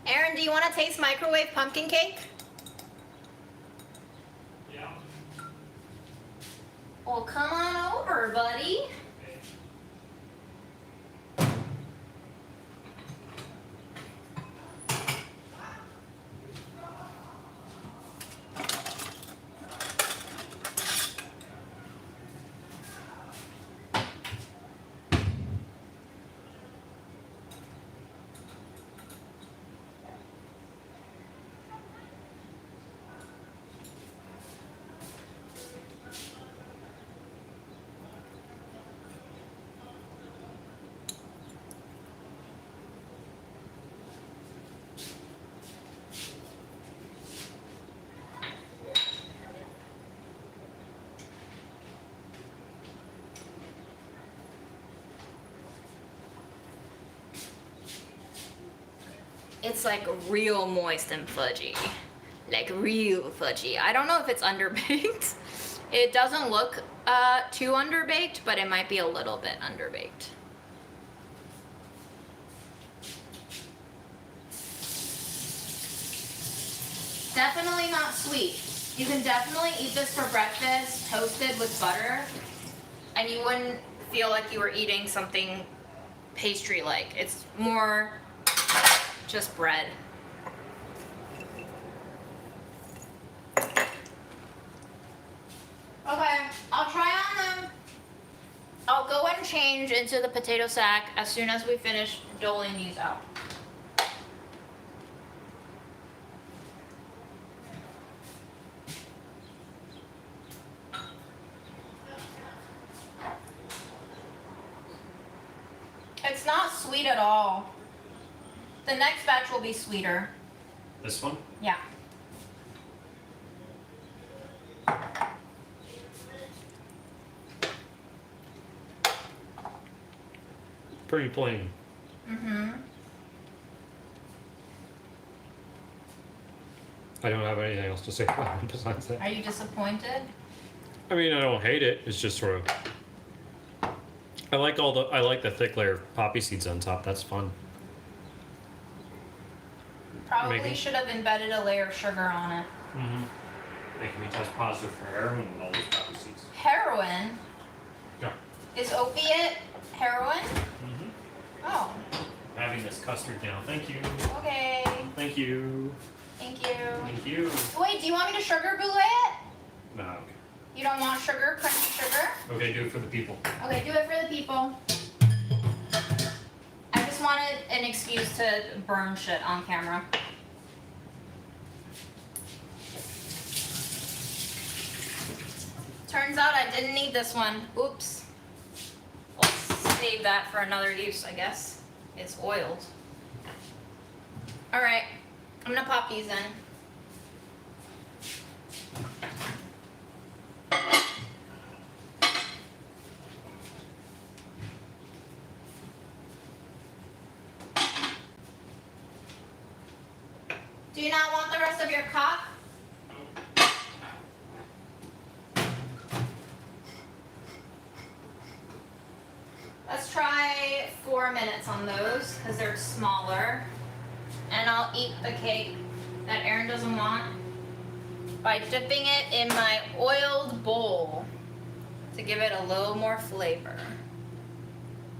Aaron, do you want to taste microwave pumpkin cake? Yeah. Well, come on over, buddy. It's like real moist and fudgy. Like real fudgy. I don't know if it's underbaked. It doesn't look too underbaked, but it might be a little bit underbaked. Definitely not sweet. You can definitely eat this for breakfast, toasted with butter, and you wouldn't feel like you were eating something pastry-like. It's more just bread. Okay, I'll try on them. I'll go and change into the potato sack as soon as we finish doling these out. It's not sweet at all. The next batch will be sweeter. This one? Yeah. Pretty plain. Mm-hmm. I don't have anything else to say about it besides that. Are you disappointed? I mean, I don't hate it. It's just sort of. I like the thick layer of poppy seeds on top. That's fun. Probably Making- should have embedded a layer of sugar on it. Mm-hmm. Making me test positive for heroin and all these poppy seeds. Heroin? Yeah. Is opiate heroin? Mm-hmm. Oh, I'm having this custard now. Thank you. okay. Thank you. Thank you. Thank you. Wait, do you want me to sugar Brulee it? No. Okay. You don't want sugar, crunchy sugar? Okay, do it for the people. Okay, do it for the people. I just wanted an excuse to burn shit on camera. Turns out I didn't need this one. Oops. We'll save that for another use, I guess. It's oiled. Alright, I'm gonna pop these in. Do you not want the rest of your cup? Let's try 4 minutes on those because they're smaller. And I'll eat the cake that Aaron doesn't want by dipping it in my oiled bowl to give it a little more flavor.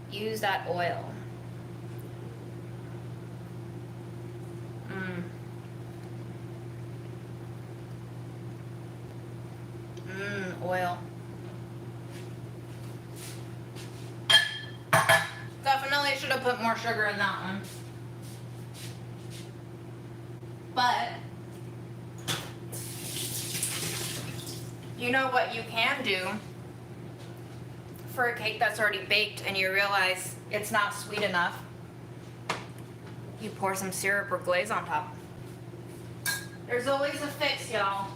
Use that oil. Oil. Definitely should have put more sugar in that one. But you know what you can do for a cake that's already baked and you realize it's not sweet enough? You pour some syrup or glaze on top. There's always a fix, y'all.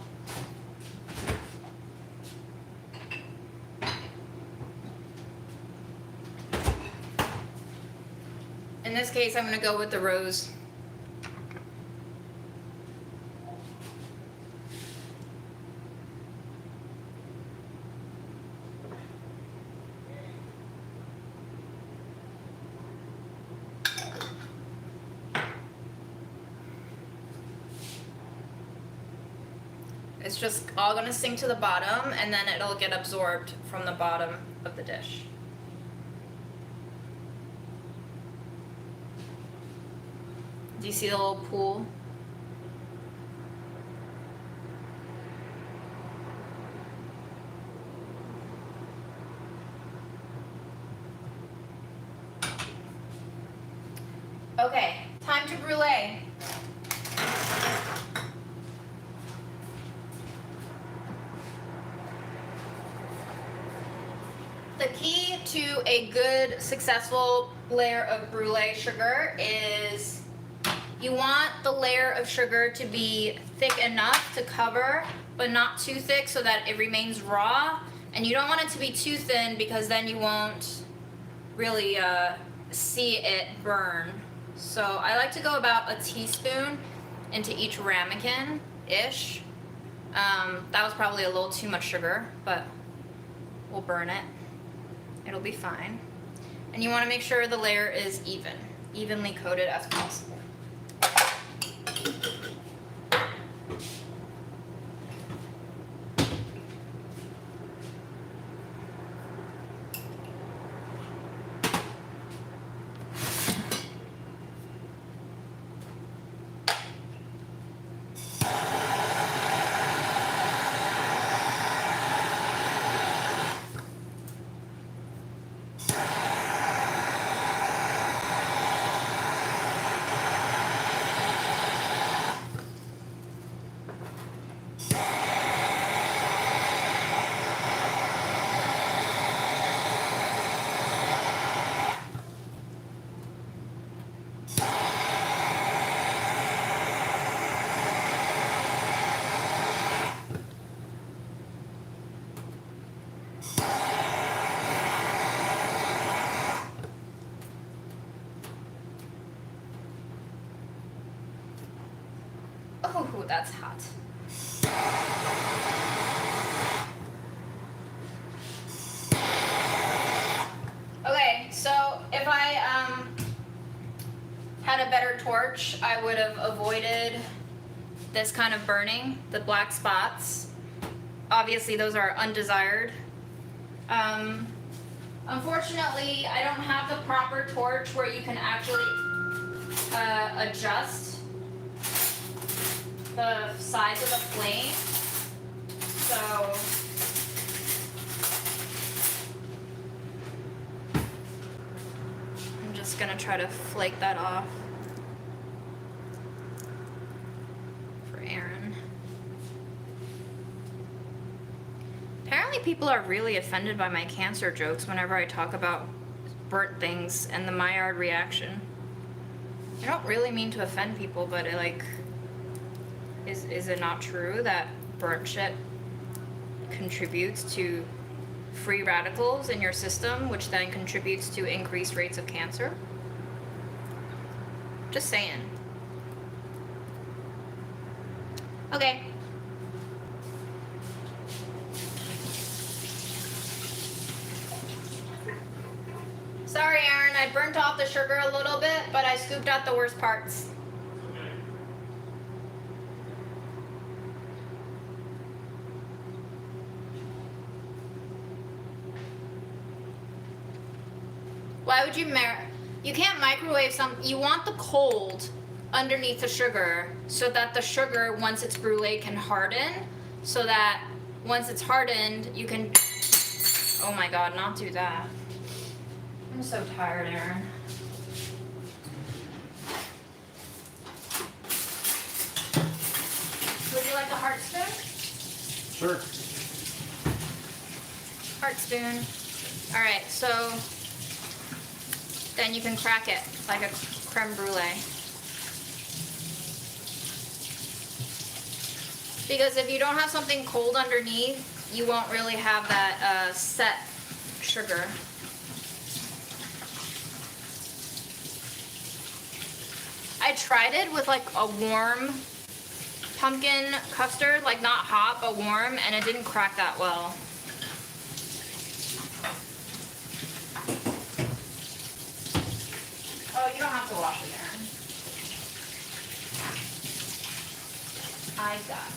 In this case, I'm going to go with the rose. It's just all going to sink to the bottom and then it'll get absorbed from the bottom of the dish. Do you see the little pool? Okay, time to brulee. The key to a good, successful layer of brulee sugar is you want the layer of sugar to be thick enough to cover, but not too thick so that it remains raw. And you don't want it to be too thin because then you won't really see it burn. So I like to go about a teaspoon into each ramekin-ish. That was probably a little too much sugar, but we'll burn it. It'll be fine. And you want to make sure the layer is evenly coated as possible. Oh, that's hot. Okay, so if I had a better torch, I would have avoided this kind of burning, the black spots. Obviously, those are undesired. Unfortunately, I don't have the proper torch where you can actually adjust the size of the flame. So I'm just gonna try to flake that off for Aaron. Apparently people are really offended by my cancer jokes whenever I talk about burnt things and the Maillard reaction. I don't really mean to offend people, but it, like, is it not true that burnt shit contributes to free radicals in your system, which then contributes to increased rates of cancer? Just saying. Okay. Sorry, Aaron, I burnt off the sugar a little bit, but I scooped out the worst parts. Okay. Why would you you can't microwave you want the cold underneath the sugar so that the sugar, once it's brulee, can harden, so that once it's hardened, you can, oh my god, not do that. I'm so tired, Aaron. Would you like a heart spoon? Sure. Heart spoon. Alright, so then you can crack it like a creme brulee. Because if you don't have something cold underneath, you won't really have that set sugar. I tried it with like a warm pumpkin custard, like not hot but warm, and it didn't crack that well. Oh, you don't have to wash it, Aaron. I got it.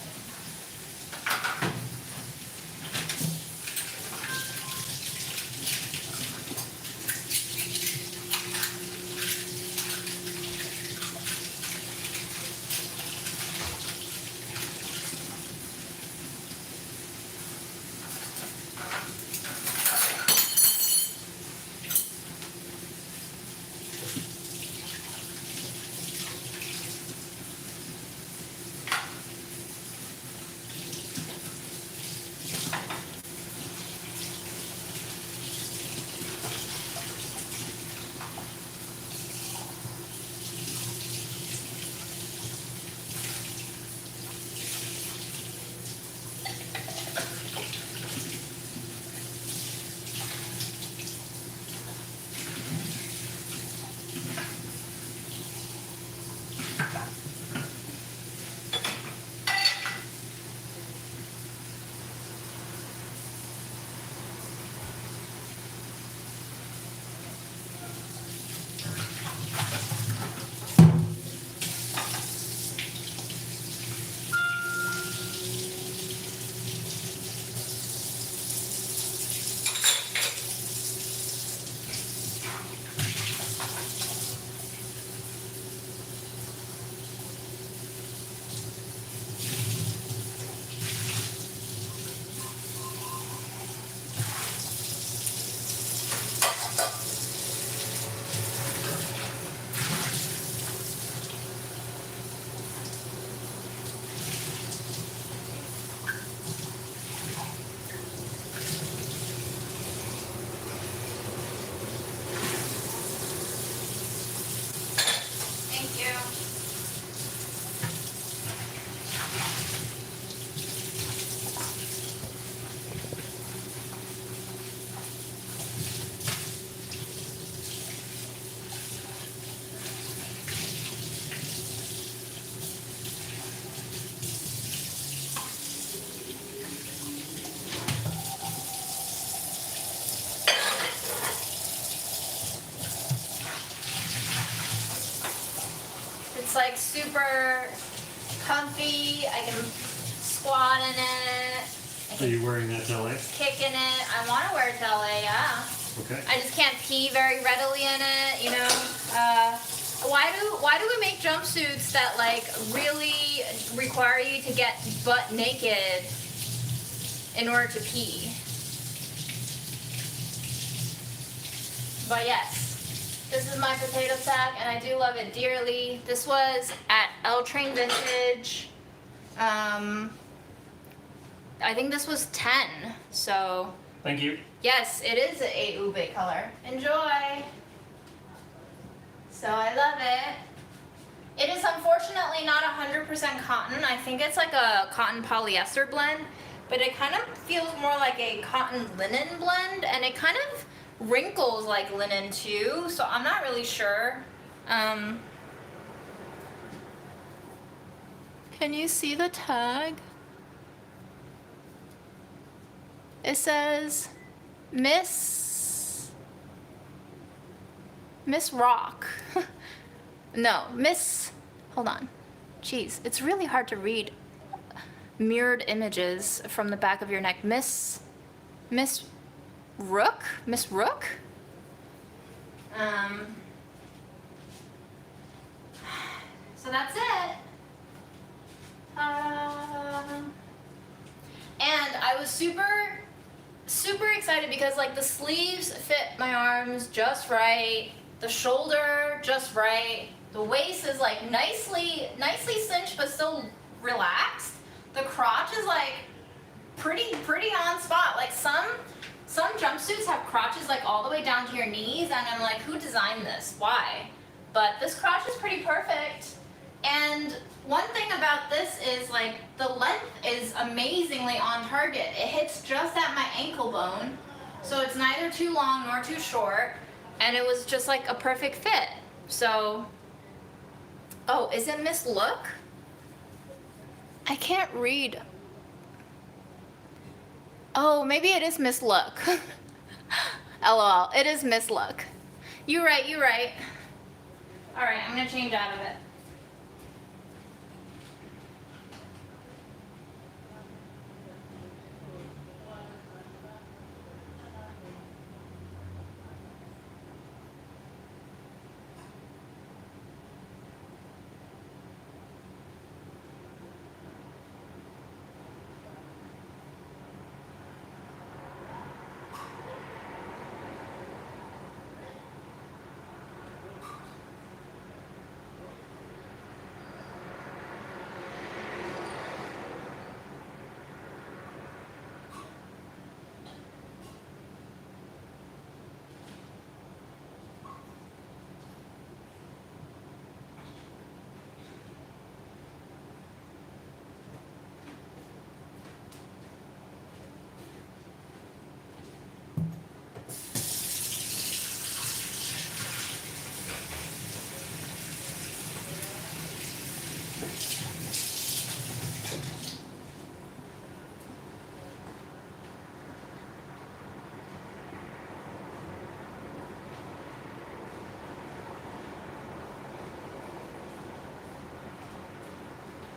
It's like super comfy. I can squat in it. Are you wearing that to LA? Kick in it. I want to wear it to LA, yeah. Okay. I just can't pee very readily in it, you know. Why do we make jumpsuits that like really require you to get butt naked in order to pee? But yes. This is my potato sack, and I do love it dearly. This was at L Train Vintage. I think this was 10, so. Thank you. Yes, it is a ube color. Enjoy! So I love it. It is unfortunately not 100% cotton. I think it's like a cotton polyester blend, but it kind of feels more like a cotton linen blend, and it kind of wrinkles like linen too, so I'm not really sure. Can you see the tag? It says Miss Rock. No, hold on. Jeez, it's really hard to read mirrored images from the back of your neck. Miss Rook? Miss Rook? So that's it. And I was super excited because like the sleeves fit my arms just right, the shoulder just right, the waist is like nicely cinched but still relaxed. The crotch is like pretty on spot. Like some jumpsuits have crotches like all the way down to your knees, and I'm like, who designed this? Why? But this crotch is pretty perfect. And one thing about this is like the length is amazingly on target. It hits just at my ankle bone, so it's neither too long nor too short, and it was just like a perfect fit. So, oh, is it Miss Look? I can't read. Oh, maybe it is Miss Look. LOL, it is Miss Look. You're right. All right, I'm gonna change out of it.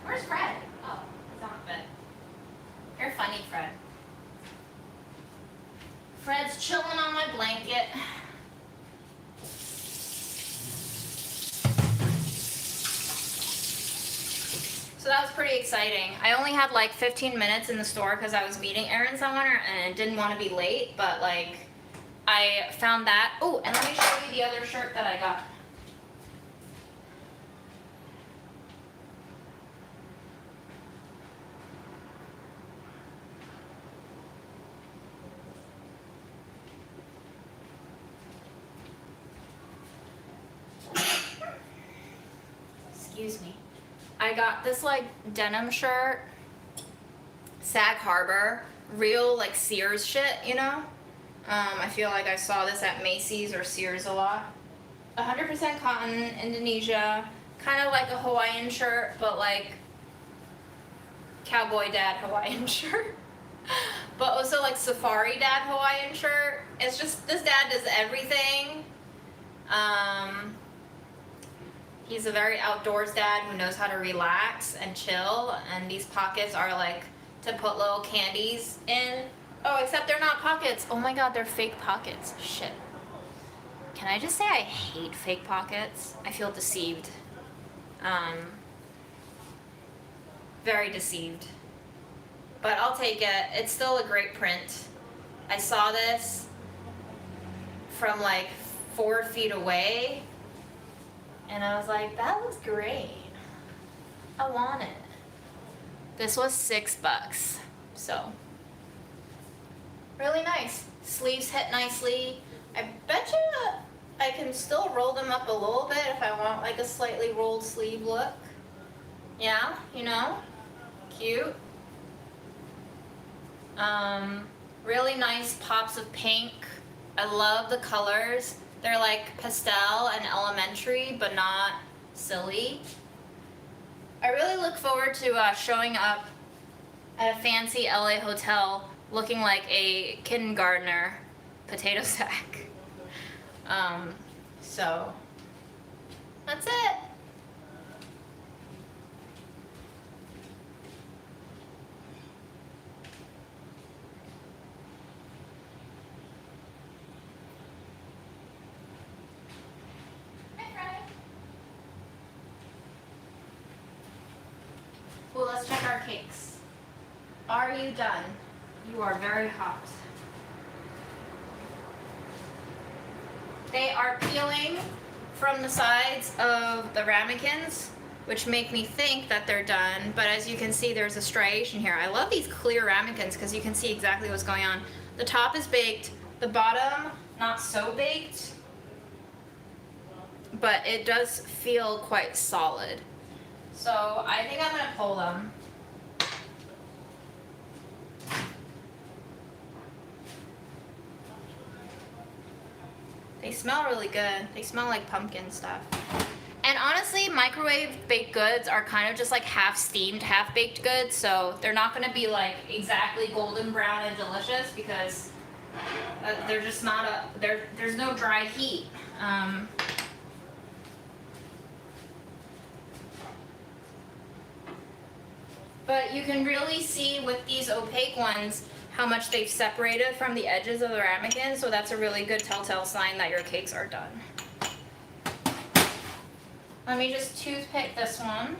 Where's Fred? Oh, he's on the bed. You're funny, Fred. Fred's chilling on my blanket. So that was pretty exciting. I only had like 15 minutes in the store because I was meeting Erin somewhere and didn't want to be late, but like I found that. Oh, and let me show you the other shirt that I got. Excuse me. I got this like denim shirt, Sag Harbor, real like Sears shit, you know? I feel like I saw this at Macy's or Sears a lot. 100% cotton, Indonesia, kind of like a Hawaiian shirt, but like cowboy dad Hawaiian shirt. But also like safari dad Hawaiian shirt. It's just, this dad does everything. He's a very outdoors dad who knows how to relax and chill, and these pockets are like to put little candies in. Oh, except they're not pockets. Oh my god, they're fake pockets. Shit. Can I just say I hate fake pockets? I feel deceived. Very deceived. But I'll take it. It's still a great print. I saw this from like 4 feet away, and I was like, that looks great. I want it. This was $6, so really nice. Sleeves hit nicely. I bet you I can still roll them up a little bit if I want like a slightly rolled sleeve look. Yeah, you know, cute. Really nice pops of pink. I love the colors. They're like pastel and elementary, but not silly. I really look forward to showing up at a fancy LA hotel looking like a kindergartner potato sack. So that's it. Well, let's check our cakes. Are you done? You are very hot. They are peeling from the sides of the ramekins, which make me think that they're done, but as you can see, there's a striation here. I love these clear ramekins because you can see exactly what's going on. The top is baked, the bottom not so baked, but it does feel quite solid. So I think I'm gonna pull them. They smell really good. They smell like pumpkin stuff. And honestly, microwave baked goods are kind of just like half steamed, half baked goods, so they're not gonna be like exactly golden brown and delicious because they're just not there's no dry heat. But you can really see with these opaque ones how much they've separated from the edges of the ramekin, so that's a really good telltale sign that your cakes are done. Let me just toothpick this one.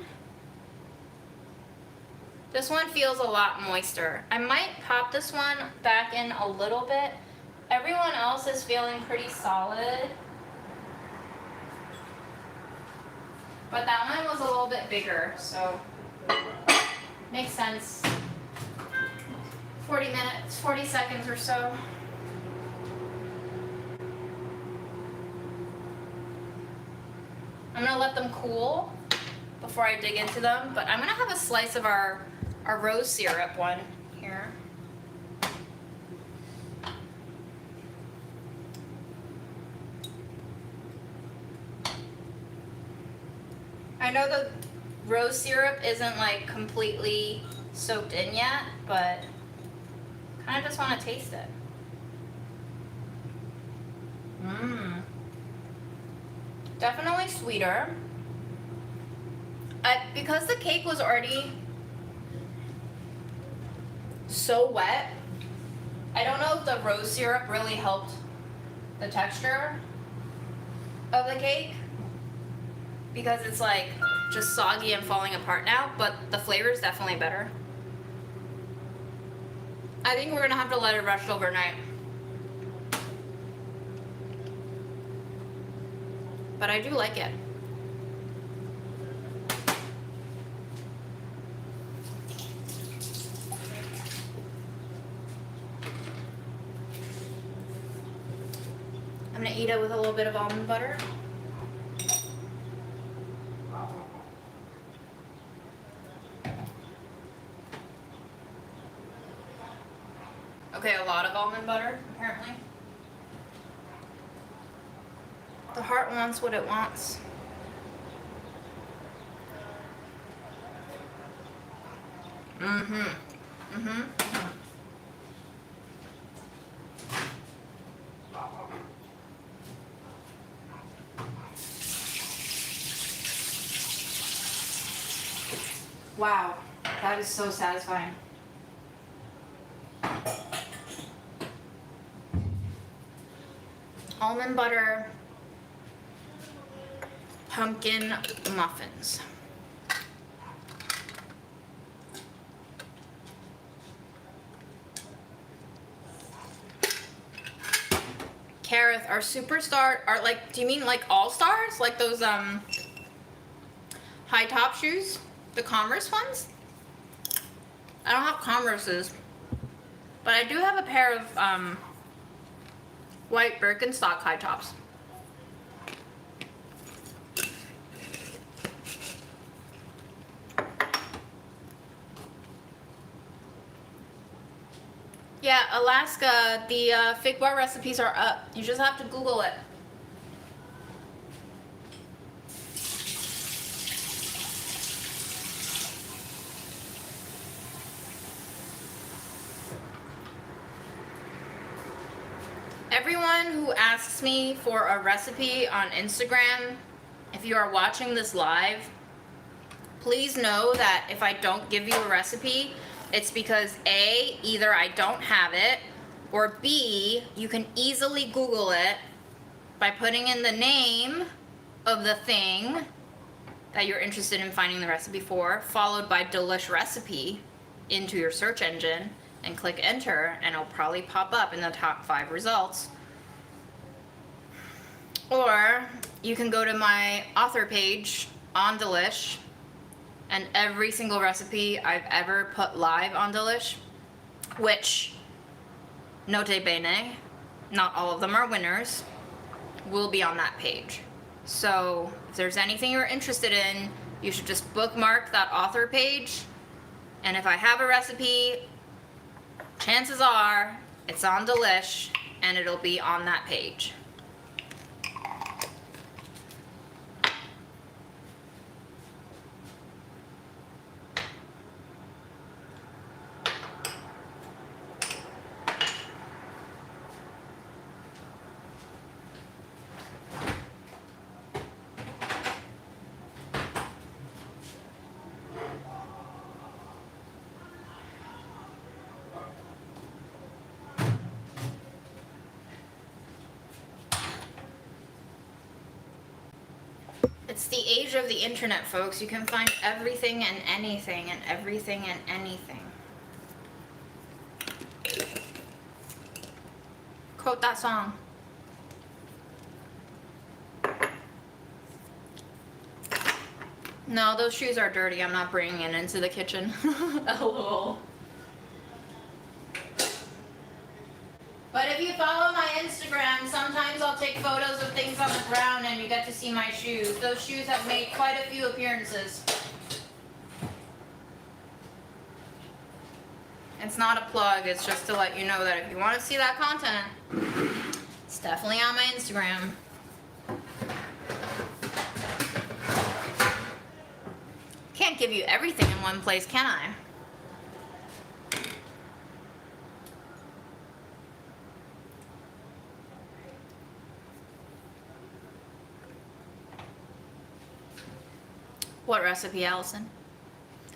This one feels a lot moister. I might pop this one back in a little bit. Everyone else is feeling pretty solid. But that one was a little bit bigger, so makes sense. 40 minutes, 40 seconds or so. I'm gonna let them cool before I dig into them, but I'm gonna have a slice of our rose syrup one here. I know the rose syrup isn't like completely soaked in yet, but kind of just want to taste it. Definitely sweeter. Because the cake was already so wet, I don't know if the rose syrup really helped the texture of the cake because it's like just soggy and falling apart now, but the flavor is definitely better. I think we're gonna have to let it rest overnight. But I do like it. I'm gonna eat it with a little bit of almond butter. Okay, a lot of almond butter, apparently. The heart wants what it wants. Wow, that is so satisfying. Almond butter pumpkin muffins. Kareth, our superstar are like, do you mean like all stars? Like those high top shoes? The Converse ones? I don't have Converses, but I do have a pair of white Birkenstock high tops. Yeah, Alaska, the fig bar recipes are up. You just have to Google it. everyone who asks me for a recipe on Instagram, if you are watching this live, please know that if I don't give you a recipe, it's because A, either I don't have it, or B, you can easily Google it by putting in the name of the thing that you're interested in finding the recipe for, followed by Delish Recipe into your search engine, and click enter, and it'll probably pop up in the top 5 results. Or you can go to my author page on Delish, and every single recipe I've ever put live on Delish, which, note bene, not all of them are winners, will be on that page. So if there's anything you're interested in, you should just bookmark that author page, and if I have a recipe, chances are it's on Delish and it'll be on that page. It's the age of the internet, folks. You can find everything and anything and everything and anything. Quote that song. No, those shoes are dirty. I'm not bringing it into the kitchen. LOL. But if you follow my Instagram, sometimes I'll take photos of things on the ground and you get to see my shoes. Those shoes have made quite a few appearances. It's not a plug, it's just to let you know that if you want to see that content, it's definitely on my Instagram. Can't give you everything in one place, can I? What recipe, Allison?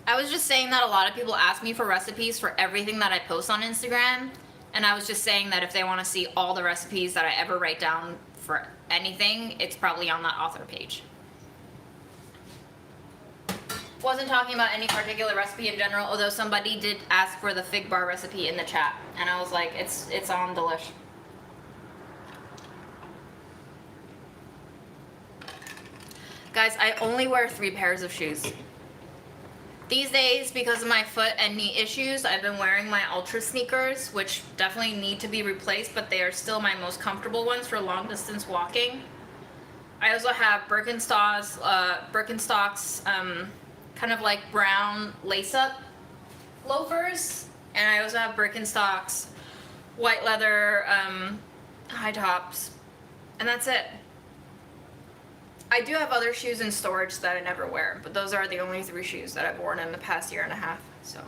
I was just saying that a lot of people ask me for recipes for everything that I post on Instagram, and I was just saying that if they want to see all the recipes that I ever write down for anything, it's probably on that author page. Wasn't talking about any particular recipe in general, although somebody did ask for the fig bar recipe in the chat, and I was like, it's on Delish. Guys, I only wear 3 pairs of shoes. These days, because of my foot and knee issues, I've been wearing my Ultra sneakers, which definitely need to be replaced, but they are still my most comfortable ones for long distance walking. I also have Birkenstocks, kind of like brown lace-up loafers, and I also have Birkenstocks, white leather high tops, and that's it. I do have other shoes in storage that I never wear, but those are the only 3 shoes that I've worn in the past year and a half, so.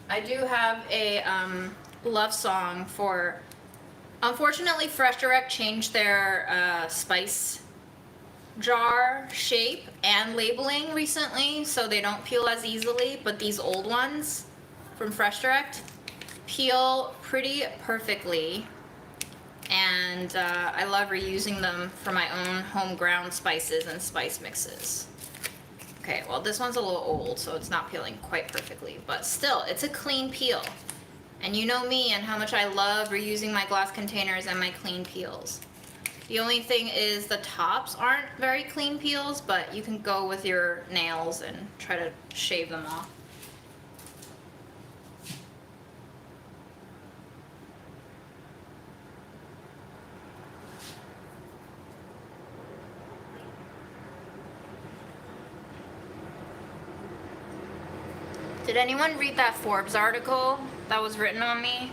I do have a love song for, unfortunately Fresh Direct changed their spice jar shape and labeling recently, so they don't peel as easily, but these old ones from Fresh Direct peel pretty perfectly, and I love reusing them for my own home ground spices and spice mixes. Okay, well this one's a little old, so it's not peeling quite perfectly, but still, it's a clean peel. And you know me and how much I love reusing my glass containers and my clean peels. The only thing is the tops aren't very clean peels, but you can go with your nails and try to shave them off. Did anyone read that Forbes article that was written on me?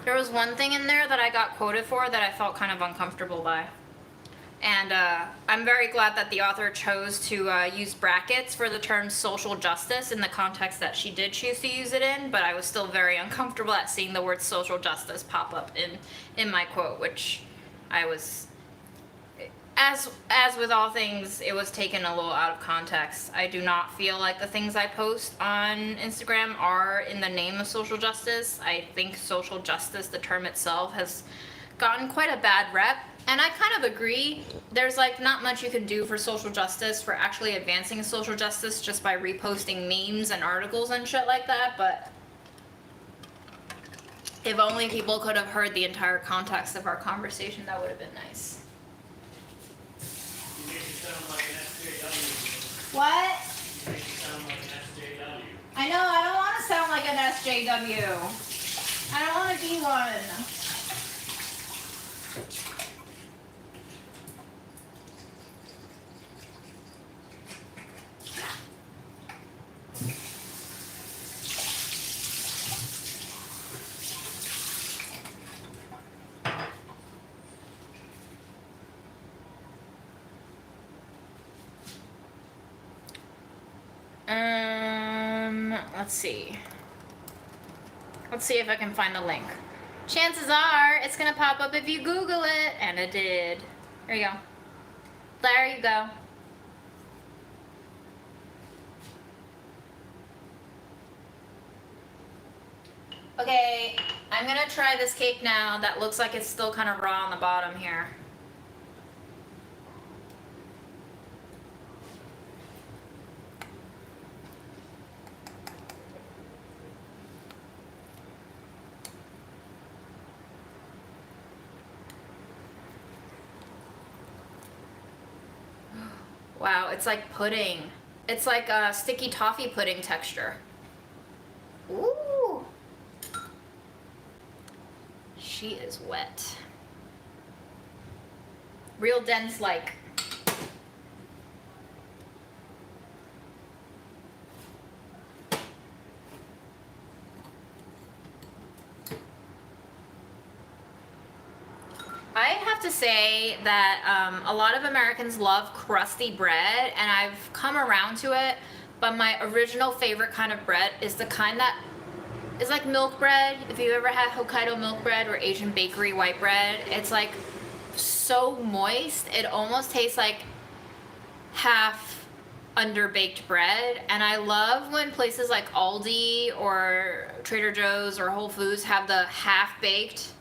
There was one thing in there that I got quoted for that I felt kind of uncomfortable by. And I'm very glad that the author chose to use brackets for the term social justice in the context that she did choose to use it in, but I was still very uncomfortable at seeing the word social justice pop up in my quote, which I was, as with all things, it was taken a little out of context. I do not feel like the things I post on Instagram are in the name of social justice. I think social justice, the term itself, has gotten quite a bad rep. And I kind of agree. There's like not much you can do for social justice, for actually advancing social justice, just by reposting memes and articles and shit like that. But if only people could have heard the entire context of our conversation, that would have been nice. You make it sound like an SJW. What? You make it sound like an SJW. I know, I don't want to sound like an SJW. I don't want to be one. Let's see. Let's see if I can find the link. Chances are it's gonna pop up if you Google it, and it did. There you go. There you go. Okay, I'm gonna try this cake now. That looks like it's still kind of raw on the bottom here. Wow, it's like pudding. It's like a sticky toffee pudding texture. Ooh. She is wet. Real dense like. I have to say that a lot of Americans love crusty bread, and I've come around to it, but my original favorite kind of bread is the kind that is like milk bread. If you ever had Hokkaido milk bread or Asian bakery white bread, it's like so moist, it almost tastes like half underbaked bread. And I love when places like Aldi or Trader Joe's or Whole Foods have the half-baked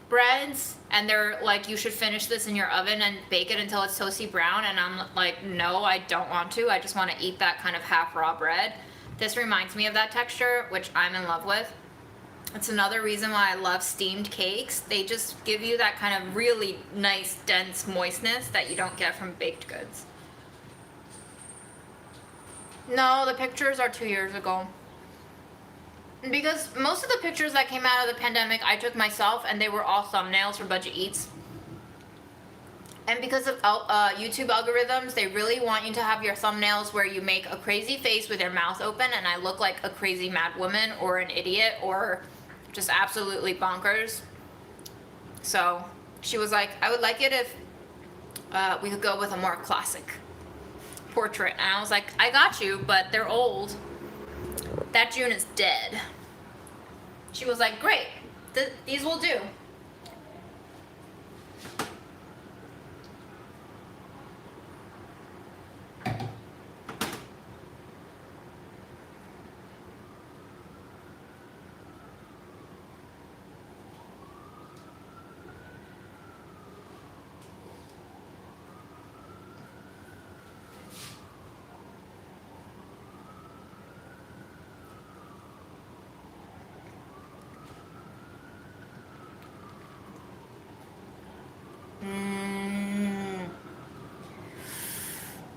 breads, and they're like, you should finish this in your oven and bake it until it's toasty brown, and I'm like, no, I don't want to. I just want to eat that kind of half raw bread. This reminds me of that texture, which I'm in love with. It's another reason why I love steamed cakes. They just give you that kind of really nice dense moistness that you don't get from baked goods. No, the pictures are 2 years ago. Because most of the pictures that came out of the pandemic I took myself, and they were all thumbnails for Budget Eats. And because of YouTube algorithms, they really want you to have your thumbnails where you make a crazy face with your mouth open and I look like a crazy mad woman or an idiot or just absolutely bonkers. So she was like, I would like it if we could go with a more classic portrait. And I was like, I got you, but they're old. That June is dead. She was like, great, these will do.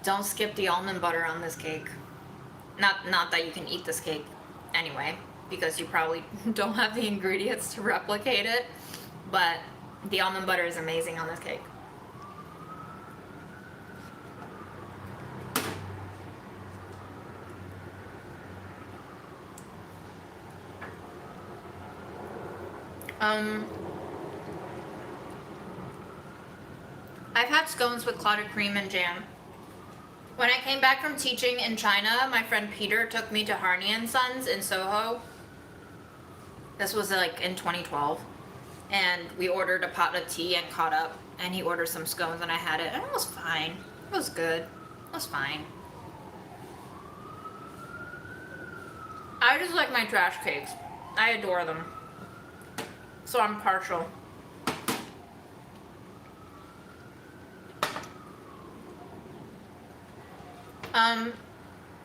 Don't skip the almond butter on this cake. Not that you can eat this cake anyway, because you probably don't have the ingredients to replicate it, but the almond butter is amazing on this cake. I've had scones with clotted cream and jam. When I came back from teaching in China, my friend Peter took me to Harney and Sons in Soho. This was like in 2012. And we ordered a pot of tea and caught up. And he ordered some scones and I had it. And it was fine. It was good. It was fine. I just like my trash cakes. I adore them. So I'm partial.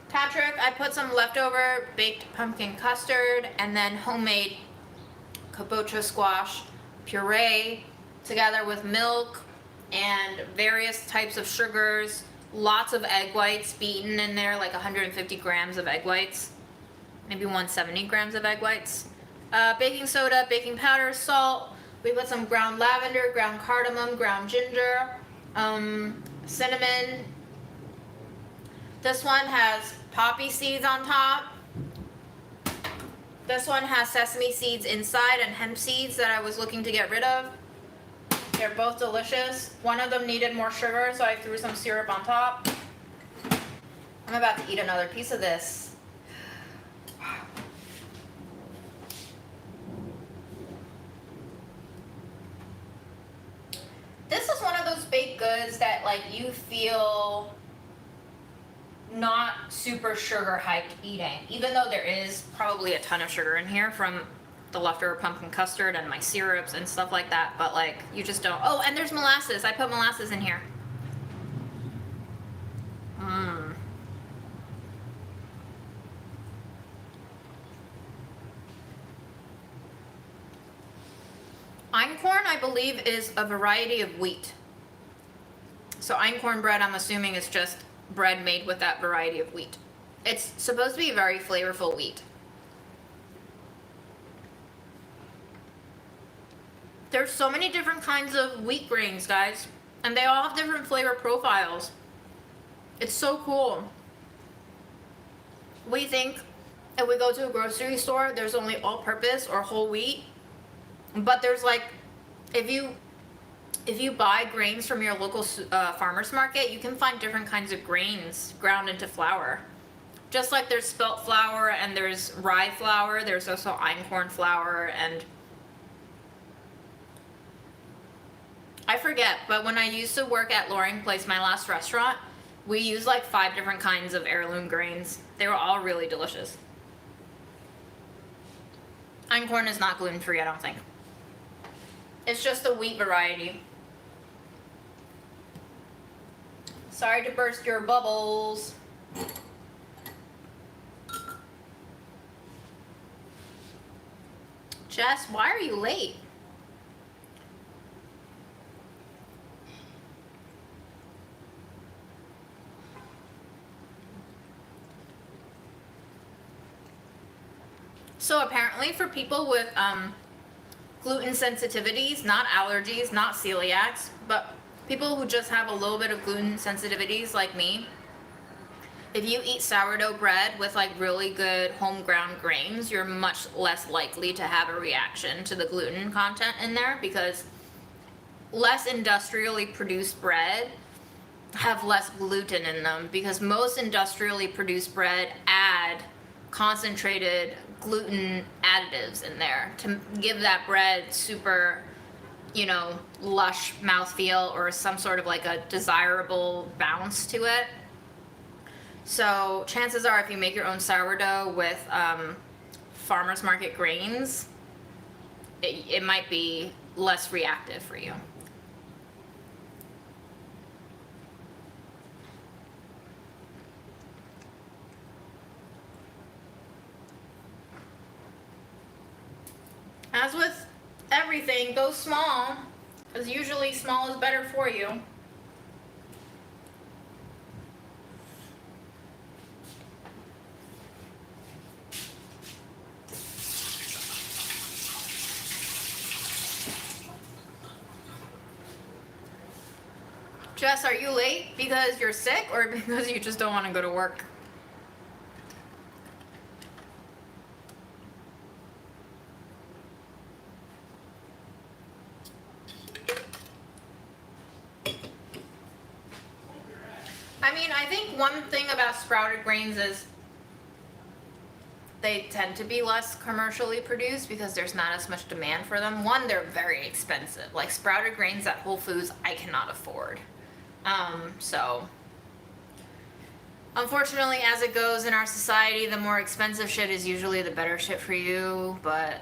Patrick, I put some leftover baked pumpkin custard and then homemade kabocha squash puree together with milk and various types of sugars, lots of egg whites beaten in there, like 150 grams of egg whites, maybe 170 grams of egg whites, baking soda, baking powder, salt. We put some ground lavender, ground cardamom, ground ginger, cinnamon. This one has poppy seeds on top. This one has sesame seeds inside and hemp seeds that I was looking to get rid of. They're both delicious. One of them needed more sugar, so I threw some syrup on top. I'm about to eat another piece of this. This is one of those baked goods that like you feel not super sugar hyped eating, even though there is probably a ton of sugar in here from the leftover pumpkin custard and my syrups and stuff like that, but like you just don't. Oh, and there's molasses. I put molasses in here. Einkorn, I believe, is a variety of wheat. So einkorn bread, I'm assuming, is just bread made with that variety of wheat. It's supposed to be very flavorful wheat. There's so many different kinds of wheat grains, guys, and they all have different flavor profiles. It's so cool. We think if we go to a grocery store, there's only all-purpose or whole wheat, but there's like, if you buy grains from your local farmer's market, you can find different kinds of grains ground into flour. Just like there's spelt flour and there's rye flour, there's also einkorn flour, and I forget, but when I used to work at Loring Place, my last restaurant, we used like 5 different kinds of heirloom grains. They were all really delicious. Einkorn is not gluten-free, I don't think. It's just the wheat variety. Sorry to burst your bubbles. Jess, why are you late? So apparently for people with gluten sensitivities, not allergies, not celiacs, but people who just have a little bit of gluten sensitivities like me, if you eat sourdough bread with like really good home ground grains, you're much less likely to have a reaction to the gluten content in there, because less industrially produced bread have less gluten in them, because most industrially produced bread add concentrated gluten additives in there to give that bread super, you know, lush mouthfeel or some sort of like a desirable bounce to it. So chances are if you make your own sourdough with farmer's market grains, it might be less reactive for you. As with everything, go small, because usually small is better for you. Jess, are you late because you're sick or because you just don't want to go to work? I mean, I think one thing about sprouted grains is they tend to be less commercially produced because there's not as much demand for them. One, they're very expensive. Like sprouted grains at Whole Foods, I cannot afford. So unfortunately, as it goes in our society, the more expensive shit is usually the better shit for you, but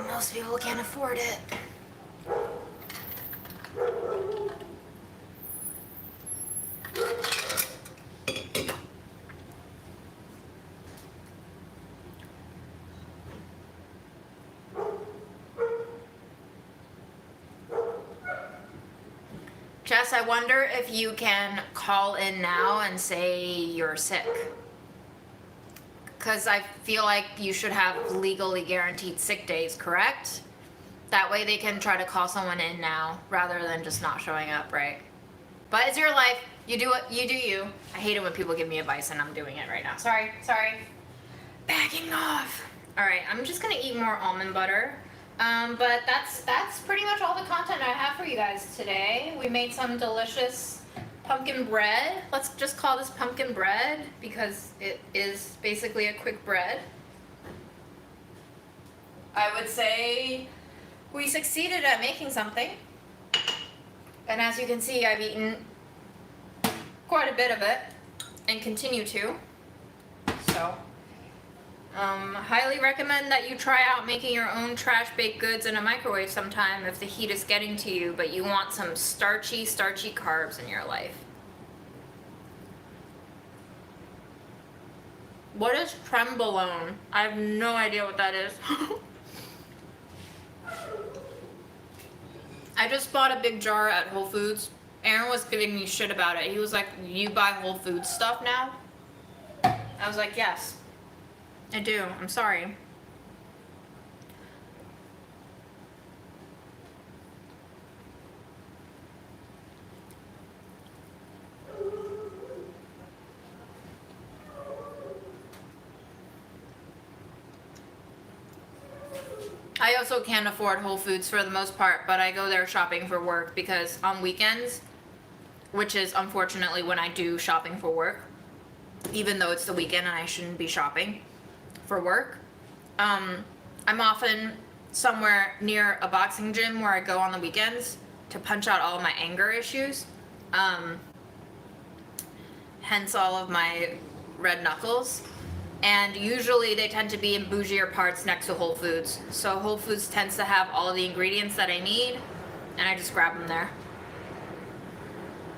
most people can't afford it. Jess, I wonder if you can call in now and say you're sick. Because I feel like you should have legally guaranteed sick days, correct? That way they can try to call someone in now rather than just not showing up, right? But it's your life. You do it. You do you. I hate it when people give me advice and I'm doing it right now. Sorry. Backing off. All right, I'm just gonna eat more almond butter. But that's pretty much all the content I have for you guys today. We made some delicious pumpkin bread. Let's just call this pumpkin bread because it is basically a quick bread. I would say we succeeded at making something. And as you can see, I've eaten quite a bit of it and continue to. So highly recommend that you try out making your own trash baked goods in a microwave sometime if the heat is getting to you, but you want some starchy carbs in your life. What is trembolone? I have no idea what that is. I just bought a big jar at Whole Foods. Aaron was giving me shit about it. He was like, "You buy Whole Foods stuff now?" I was like, "Yes. I do. I'm sorry." I also can't afford Whole Foods for the most part, but I go there shopping for work because on weekends, which is unfortunately when I do shopping for work, even though it's the weekend and I shouldn't be shopping for work, I'm often somewhere near a boxing gym where I go on the weekends to punch out all of my anger issues. Hence all of my red knuckles. And usually they tend to be in bougier parts next to Whole Foods. So Whole Foods tends to have all the ingredients that I need, and I just grab them there.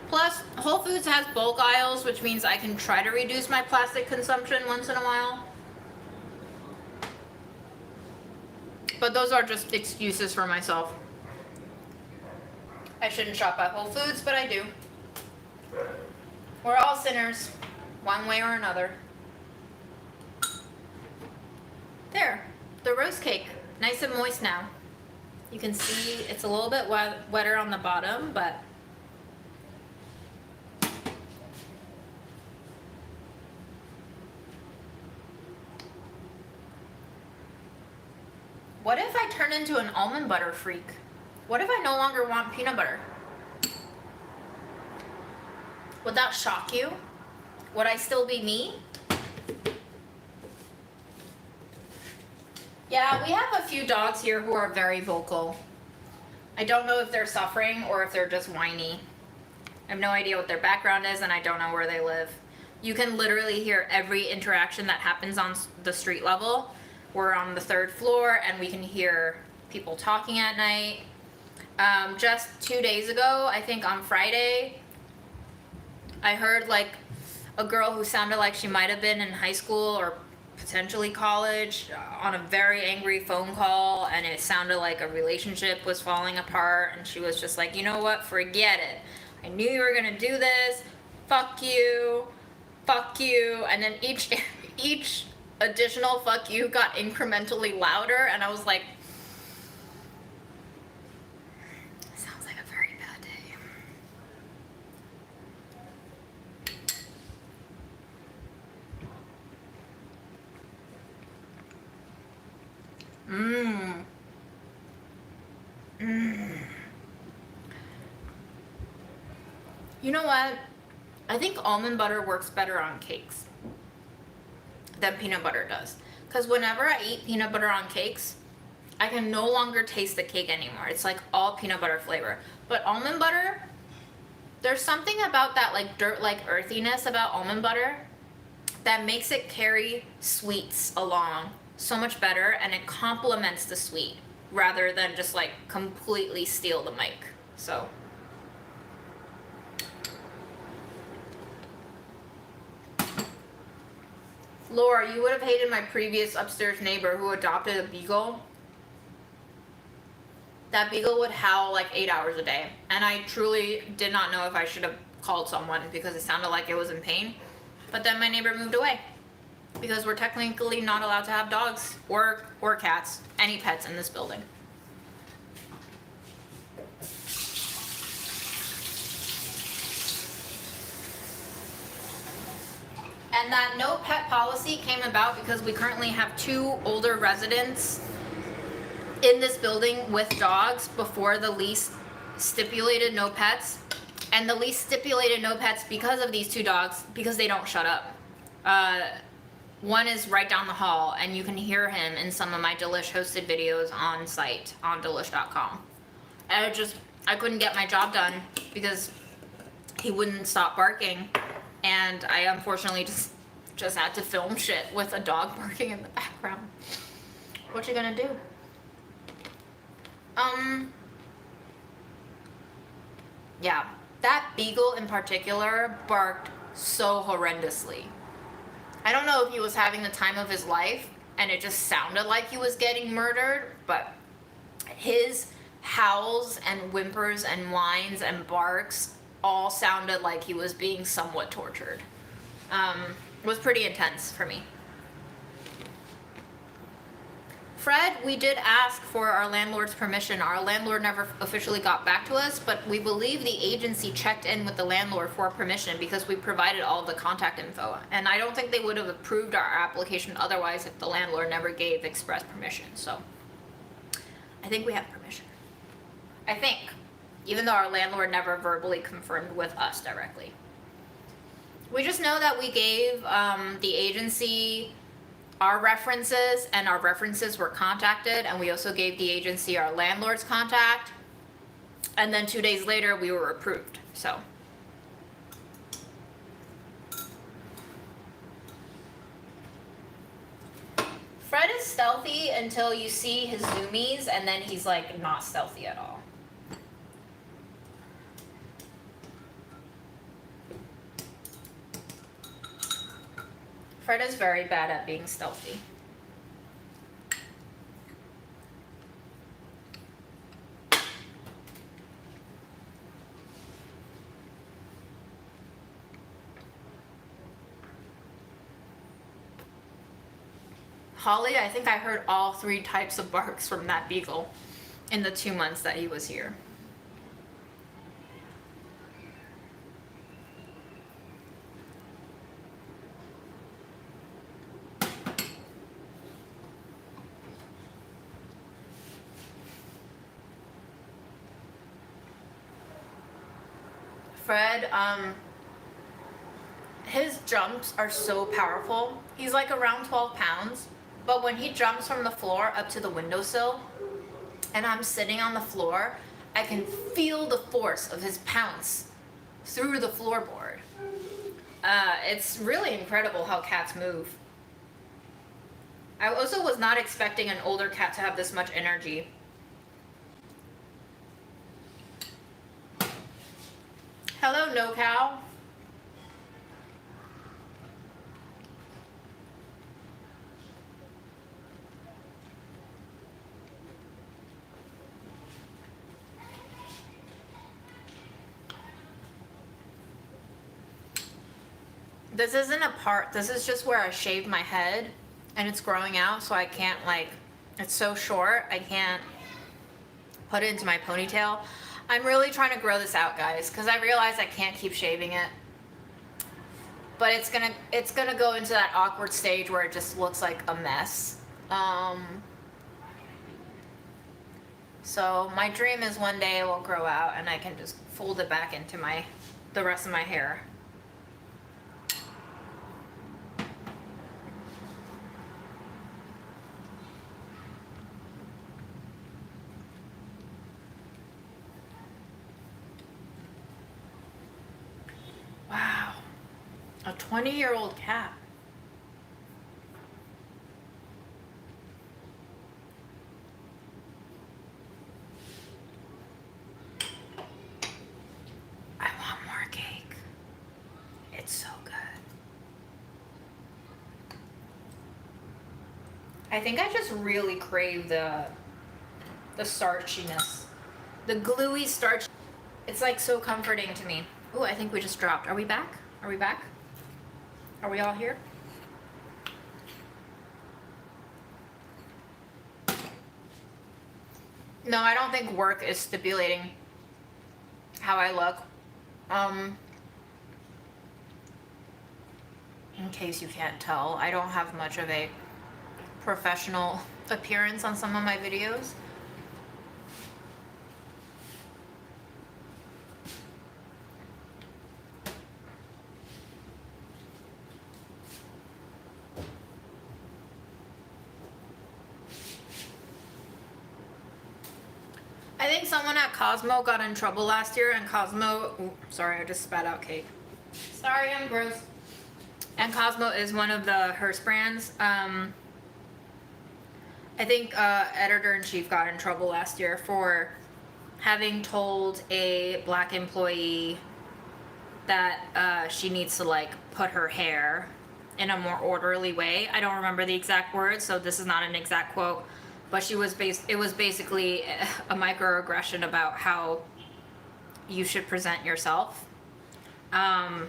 Plus, Whole Foods has bulk aisles, which means I can try to reduce my plastic consumption once in a while. But those are just excuses for myself. I shouldn't shop at Whole Foods, but I do. We're all sinners, one way or another. There, the roast cake, nice and moist now. You can see it's a little bit wetter on the bottom, but what if I turn into an almond butter freak? What if I no longer want peanut butter? Would that shock you? Would I still be me? Yeah, we have a few dogs here who are very vocal. I don't know if they're suffering or if they're just whiny. I have no idea what their background is and I don't know where they live. You can literally hear every interaction that happens on the street level. We're on the 3rd floor and we can hear people talking at night. Just 2 days ago, I think on Friday, I heard like a girl who sounded like she might have been in high school or potentially college on a very angry phone call, and it sounded like a relationship was falling apart, and she was just like, "You know what, forget it. I knew you were gonna do this. Fuck you. And then each additional fuck you got incrementally louder, and I was like, sounds like a very bad day. You know what? I think almond butter works better on cakes than peanut butter does. Because whenever I eat peanut butter on cakes, I can no longer taste the cake anymore. It's like all peanut butter flavor. But almond butter, there's something about that like dirt-like earthiness about almond butter that makes it carry sweets along so much better, and it complements the sweet rather than just like completely steal the mic. So Laura, you would have hated my previous upstairs neighbor who adopted a beagle. That beagle would howl like 8 hours a day, and I truly did not know if I should have called someone because it sounded like it was in pain. But then my neighbor moved away because we're technically not allowed to have dogs or cats, any pets in this building. And that no pet policy came about because we currently have 2 older residents in this building with dogs before the lease stipulated no pets. And the lease stipulated no pets because of these 2 dogs, because they don't shut up. One is right down the hall, and you can hear him in some of my Delish hosted videos on site, on delish.com. And I couldn't get my job done because he wouldn't stop barking. And I unfortunately just had to film shit with a dog barking in the background. What you gonna do? Yeah, that beagle in particular barked so horrendously. I don't know if he was having the time of his life and it just sounded like he was getting murdered, but his howls and whimpers and whines and barks all sounded like he was being somewhat tortured. It was pretty intense for me. Fred, we did ask for our landlord's permission. Our landlord never officially got back to us, but we believe the agency checked in with the landlord for permission because we provided all of the contact info. And I don't think they would have approved our application otherwise if the landlord never gave express permission. So I think we have permission. I think, even though our landlord never verbally confirmed with us directly. We just know that we gave the agency our references, and our references were contacted, and we also gave the agency our landlord's contact, and then 2 days later we were approved. So Fred is stealthy until you see his zoomies, and then he's like not stealthy at all. Fred is very bad at being stealthy. Holly, I think I heard all 3 types of barks from that beagle in the 2 months that he was here. Fred, his jumps are so powerful. He's like around 12 pounds, but when he jumps from the floor up to the windowsill, and I'm sitting on the floor, I can feel the force of his pounce through the floorboard. It's really incredible how cats move. I also was not expecting an older cat to have this much energy. Hello, No Cow. This isn't a part, this is just where I shaved my head and it's growing out, so I can't it's so short, I can't put it into my ponytail. I'm really trying to grow this out, guys, because I realize I can't keep shaving it. But it's gonna go into that awkward stage where it just looks like a mess. So my dream is one day it will grow out and I can just fold it back into the rest of my hair. 20-year-old cat. I want more cake. It's so good. I think I just really crave the starchiness. The gluey starch. It's like so comforting to me. Ooh, I think we just dropped. Are we back? Are we back? Are we all here? No, I don't think work is stipulating how I look. In case you can't tell, I don't have much of a professional appearance on some of my videos. I think someone at Cosmo got in trouble last year, and Cosmo, ooh, sorry, I just spat out cake. Sorry, I'm gross. And Cosmo is one of the Hearst brands. I think editor-in-chief got in trouble last year for having told a black employee that she needs to like put her hair in a more orderly way. I don't remember the exact words, so this is not an exact quote. But it was basically a microaggression about how you should present yourself. And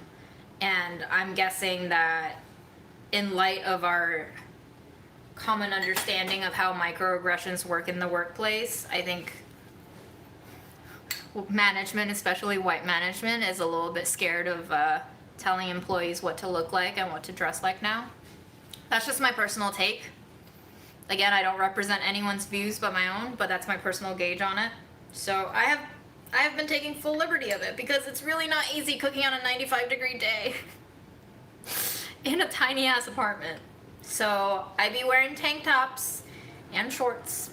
I'm guessing that in light of our common understanding of how microaggressions work in the workplace, I think management, especially white management, is a little bit scared of telling employees what to look like and what to dress like now. That's just my personal take. Again, I don't represent anyone's views but my own, but that's my personal gauge on it. So I have been taking full liberty of it because it's really not easy cooking on a 95-degree day in a tiny ass apartment. So I be wearing tank tops and shorts.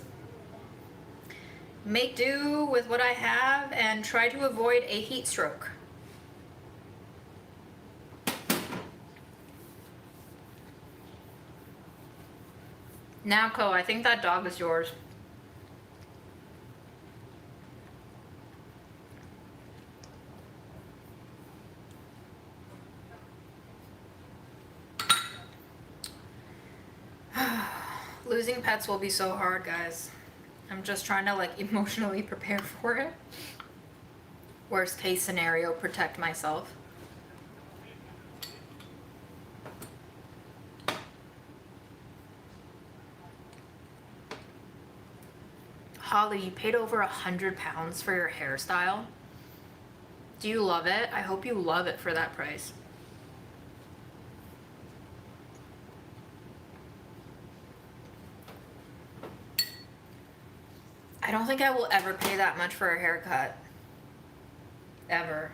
Make do with what I have and try to avoid a heat stroke. Now, Co, I think that dog is yours. Losing pets will be so hard, guys. I'm just trying to like emotionally prepare for it. Worst case scenario, protect myself. Holly, you paid over £100 for your hairstyle. Do you love it? I hope you love it for that price. I don't think I will ever pay that much for a haircut. Ever.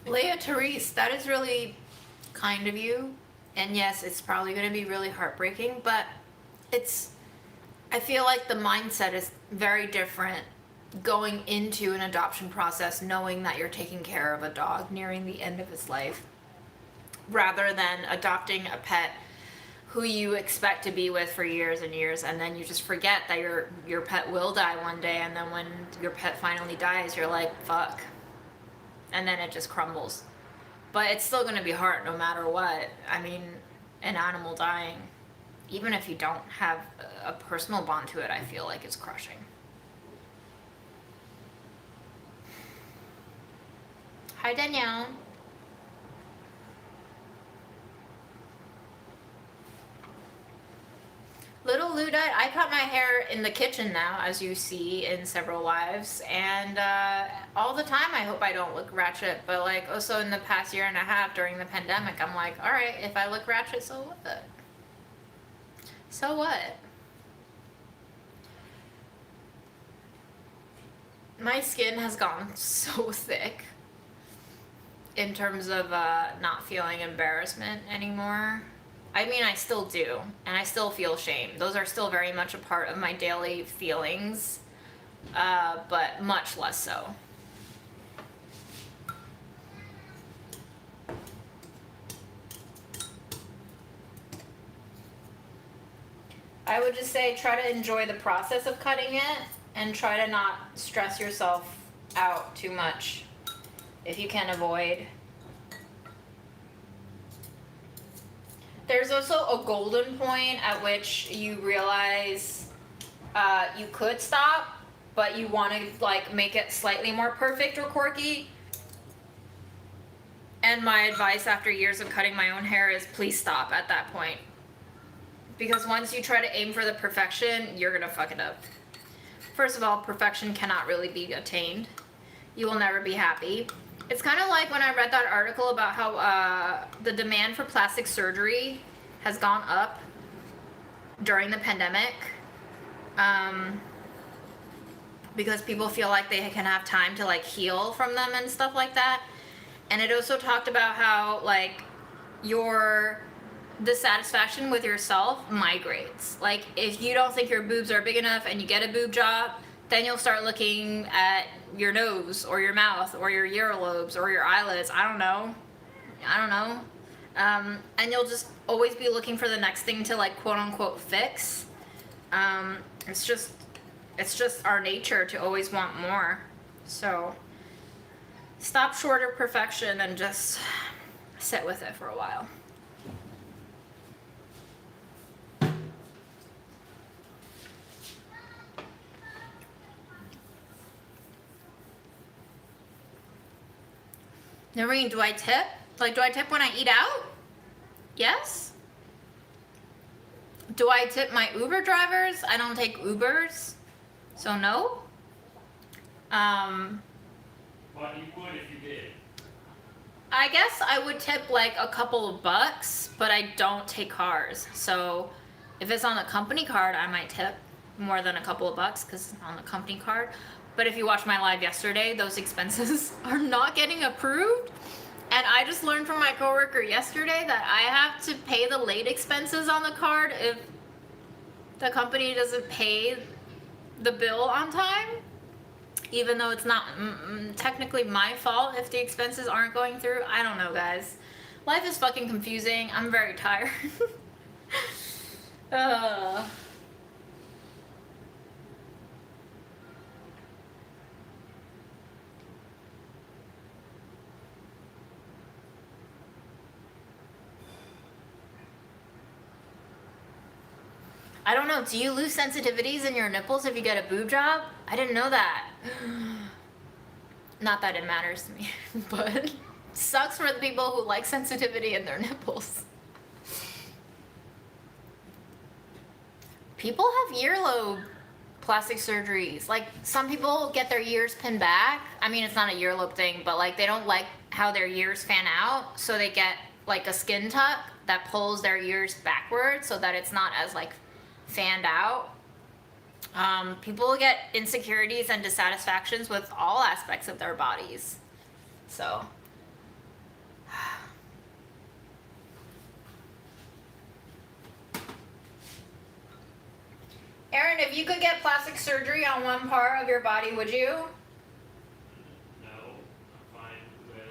Leah Therese, that is really kind of you. And yes, it's probably going to be really heartbreaking, but I feel like the mindset is very different going into an adoption process knowing that you're taking care of a dog nearing the end of its life, rather than adopting a pet who you expect to be with for years and years, and then you just forget that your pet will die one day, and then when your pet finally dies, you're like, fuck. And then it just crumbles. But it's still going to be hard no matter what. I mean, an animal dying, even if you don't have a personal bond to it, I feel like it's crushing. Hi, Danielle. Little Luddite, I cut my hair in the kitchen now, as you see in several lives, and all the time I hope I don't look ratchet, but like also in the past year and a half during the pandemic, I'm like, alright, if I look ratchet, so what? So what? My skin has gotten so thick in terms of not feeling embarrassment anymore. I mean, I still do, and I still feel shame. Those are still very much a part of my daily feelings, but much less so. I would just say try to enjoy the process of cutting it, and try to not stress yourself out too much if you can avoid. There's also a golden point at which you realize you could stop, but you want to like make it slightly more perfect or quirky. And my advice after years of cutting my own hair is please stop at that point. Because once you try to aim for the perfection, you're gonna fuck it up. First of all, perfection cannot really be attained. You will never be happy. It's kind of like when I read that article about how the demand for plastic surgery has gone up during the pandemic because people feel like they can have time to like heal from them and stuff like that. And it also talked about how like your dissatisfaction with yourself migrates. Like if you don't think your boobs are big enough and you get a boob job, then you'll start looking at your nose or your mouth or your earlobes or your eyelids. I don't know. And you'll just always be looking for the next thing to like quote unquote fix. It's just our nature to always want more. So stop short of perfection and just sit with it for a while. Noreen, do I tip? Like, do I tip when I eat out? Yes. Do I tip my Uber drivers? I don't take Ubers, so no. But you would if you did. I guess I would tip like a couple of bucks, but I don't take cars. So if it's on the company card, I might tip more than a couple of bucks because it's on the company card. But if you watched my live yesterday, those expenses are not getting approved. And I just learned from my coworker yesterday that I have to pay the late expenses on the card if the company doesn't pay the bill on time. Even though it's not technically my fault if the expenses aren't going through. I don't know, guys. Life is fucking confusing. I'm very tired. I don't know, do you lose sensitivities in your nipples if you get a boob job? I didn't know that. Not that it matters to me, but sucks for the people who like sensitivity in their nipples. People have earlobe plastic surgeries. Like, some people get their ears pinned back. I mean, it's not a earlobe thing, but like they don't like how their ears fan out, so they get like a skin tuck that pulls their ears backwards so that it's not as like fanned out. People get insecurities and dissatisfactions with all aspects of their bodies. So Aaron, if you could get plastic surgery on one part of your body, would you? No, I'm fine with the way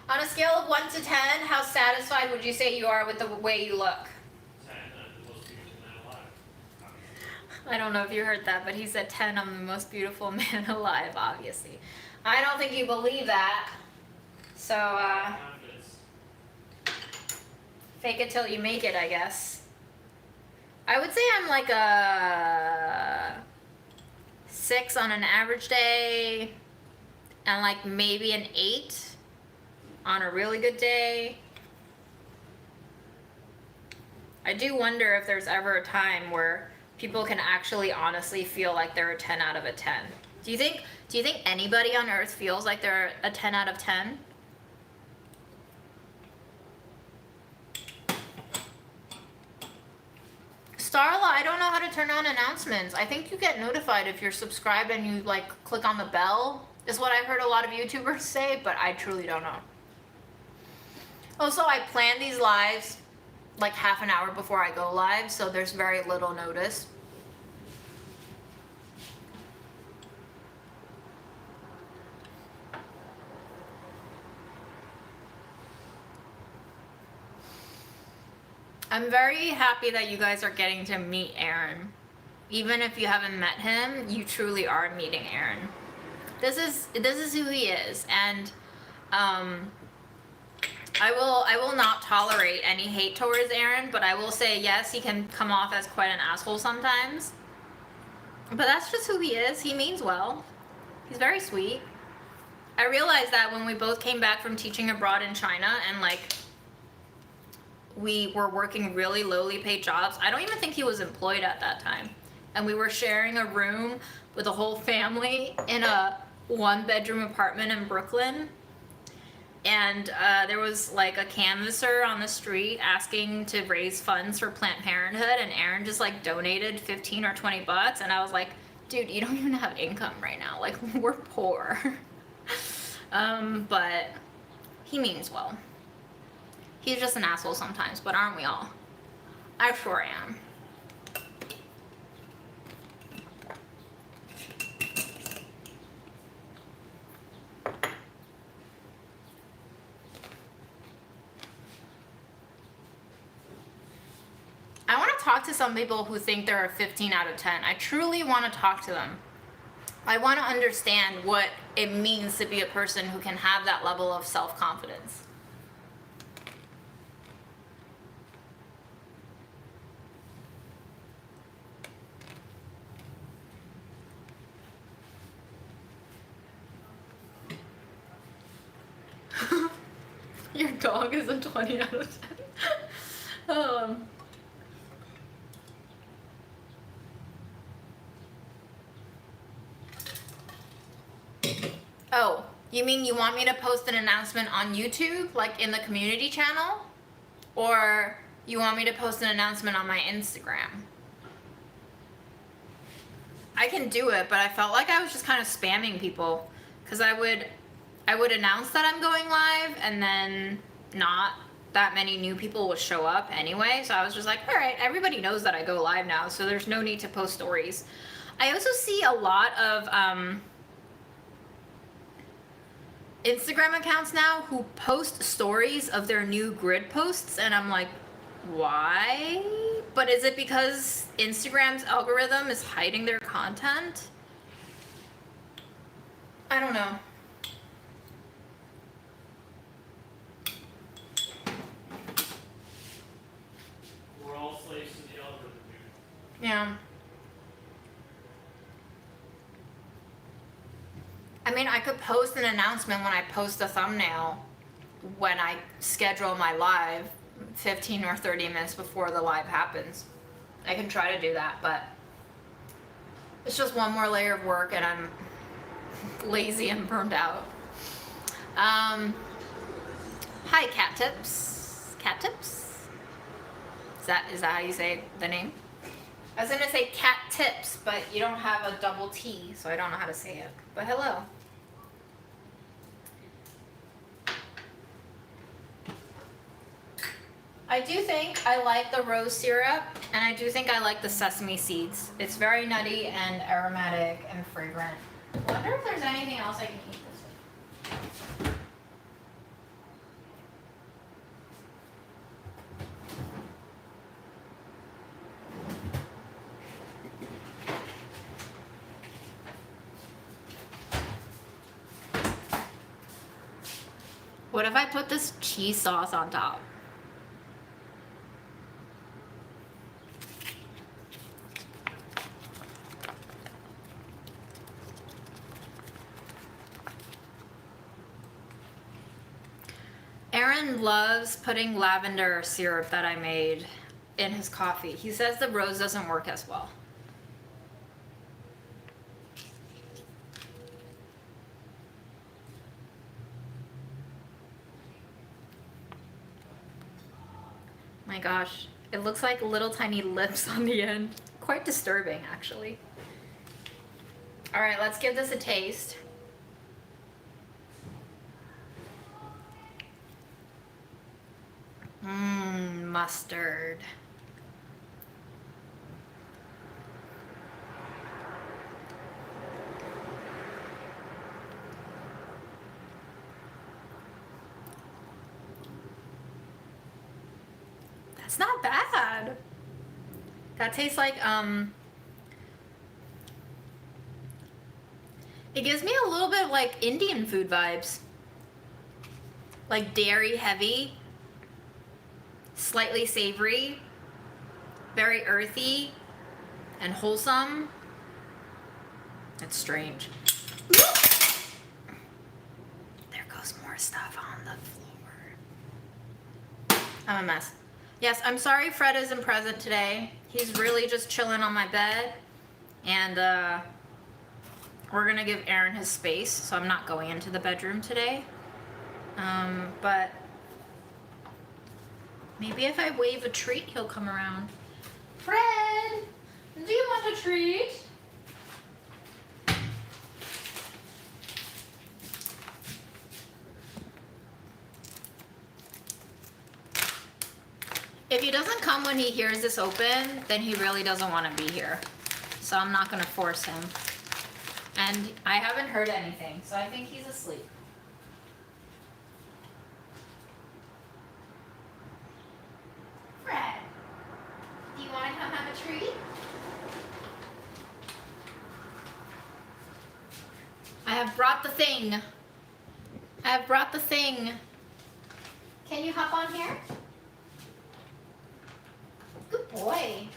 I look. On a scale of 1 to 10, how satisfied would you say you are with the way you look? 10, I'm the most beautiful man alive. I don't know if you heard that, but he said 10, I'm the most beautiful man alive, obviously. I don't think you believe that. So, Confidence. fake it till you make it, I guess. I would say I'm like a 6 on an average day, and like maybe an 8 on a really good day. I do wonder if there's ever a time where people can actually honestly feel like they're a 10 out of a 10. Do you think anybody on earth feels like they're a 10 out of 10? Starla, I don't know how to turn on announcements. I think you get notified if you're subscribed and you like click on the bell, is what I heard a lot of YouTubers say, but I truly don't know. Also, I plan these lives like half an hour before I go live, so there's very little notice. I'm very happy that you guys are getting to meet Aaron. Even if you haven't met him, you truly are meeting Aaron. This is who he is, and I will not tolerate any hate towards Aaron, but I will say yes, he can come off as quite an asshole sometimes. But that's just who he is. He means well. He's very sweet. I realized that when we both came back from teaching abroad in China and like we were working really lowly paid jobs. I don't even think he was employed at that time. And we were sharing a room with a whole family in a 1-bedroom apartment in Brooklyn. And there was like a canvasser on the street asking to raise funds for Planned Parenthood, and Aaron just like donated 15 or 20 bucks, and I was like, dude, you don't even have income right now. Like, we're poor. But he means well. He's just an asshole sometimes, but aren't we all? I sure am. I want to talk to some people who think they're a 15 out of 10. I truly want to talk to them. I want to understand what it means to be a person who can have that level of self-confidence. Your dog is a 20 out of 10. Oh, you mean you want me to post an announcement on YouTube, like in the community channel? Or you want me to post an announcement on my Instagram? I can do it, but I felt like I was just kind of spamming people, because I would announce that I'm going live, and then not that many new people would show up anyway. So I was just like, all right, everybody knows that I go live now, so there's no need to post stories. I also see a lot of Instagram accounts now who post stories of their new grid posts, and I'm like, why? But is it because Instagram's algorithm is hiding their content? I don't know. We're all slaves to the algorithm, dude. Yeah. I mean, I could post an announcement when I post a thumbnail when I schedule my live 15 or 30 minutes before the live happens. I can try to do that, but it's just one more layer of work and I'm lazy and burned out. Hi, Cat Tips. Cat Tips? Is that how you say the name? I was gonna say Cat Tips, but you don't have a double T, so I don't know how to say it. But hello. I do think I like the rose syrup, and I do think I like the sesame seeds. It's very nutty and aromatic and fragrant. I wonder if there's anything else I can eat this with. What if I put this cheese sauce on top? Aaron loves putting lavender syrup that I made in his coffee. He says the rose doesn't work as well. My gosh, it looks like little tiny lips on the end. Quite disturbing, actually. All right, let's give this a taste. Mustard. That's not bad. That tastes like, it gives me a little bit of like Indian food vibes. Like dairy heavy, slightly savory, very earthy and wholesome. It's strange. There goes more stuff on the floor. I'm a mess. Yes, I'm sorry Fred isn't present today. He's really just chilling on my bed. And we're gonna give Aaron his space, so I'm not going into the bedroom today. But maybe if I wave a treat, he'll come around. Fred, do you want a treat? If he doesn't come when he hears this open, then he really doesn't want to be here. So I'm not gonna force him. And I haven't heard anything, so I think he's asleep. Fred, do you want to come have a treat? I have brought the thing. I have brought the thing. Can you hop on here? Good boy.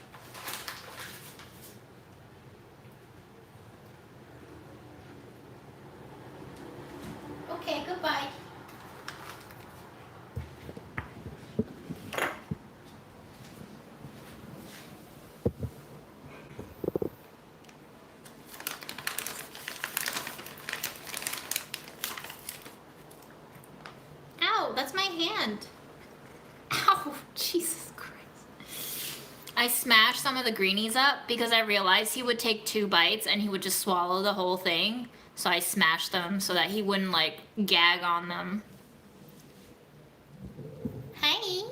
Okay, goodbye. Ow, that's my hand. Ow, Jesus Christ. I smashed some of the greenies up because I realized he would take 2 bites and he would just swallow the whole thing. So I smashed them so that he wouldn't like gag on them. Hi.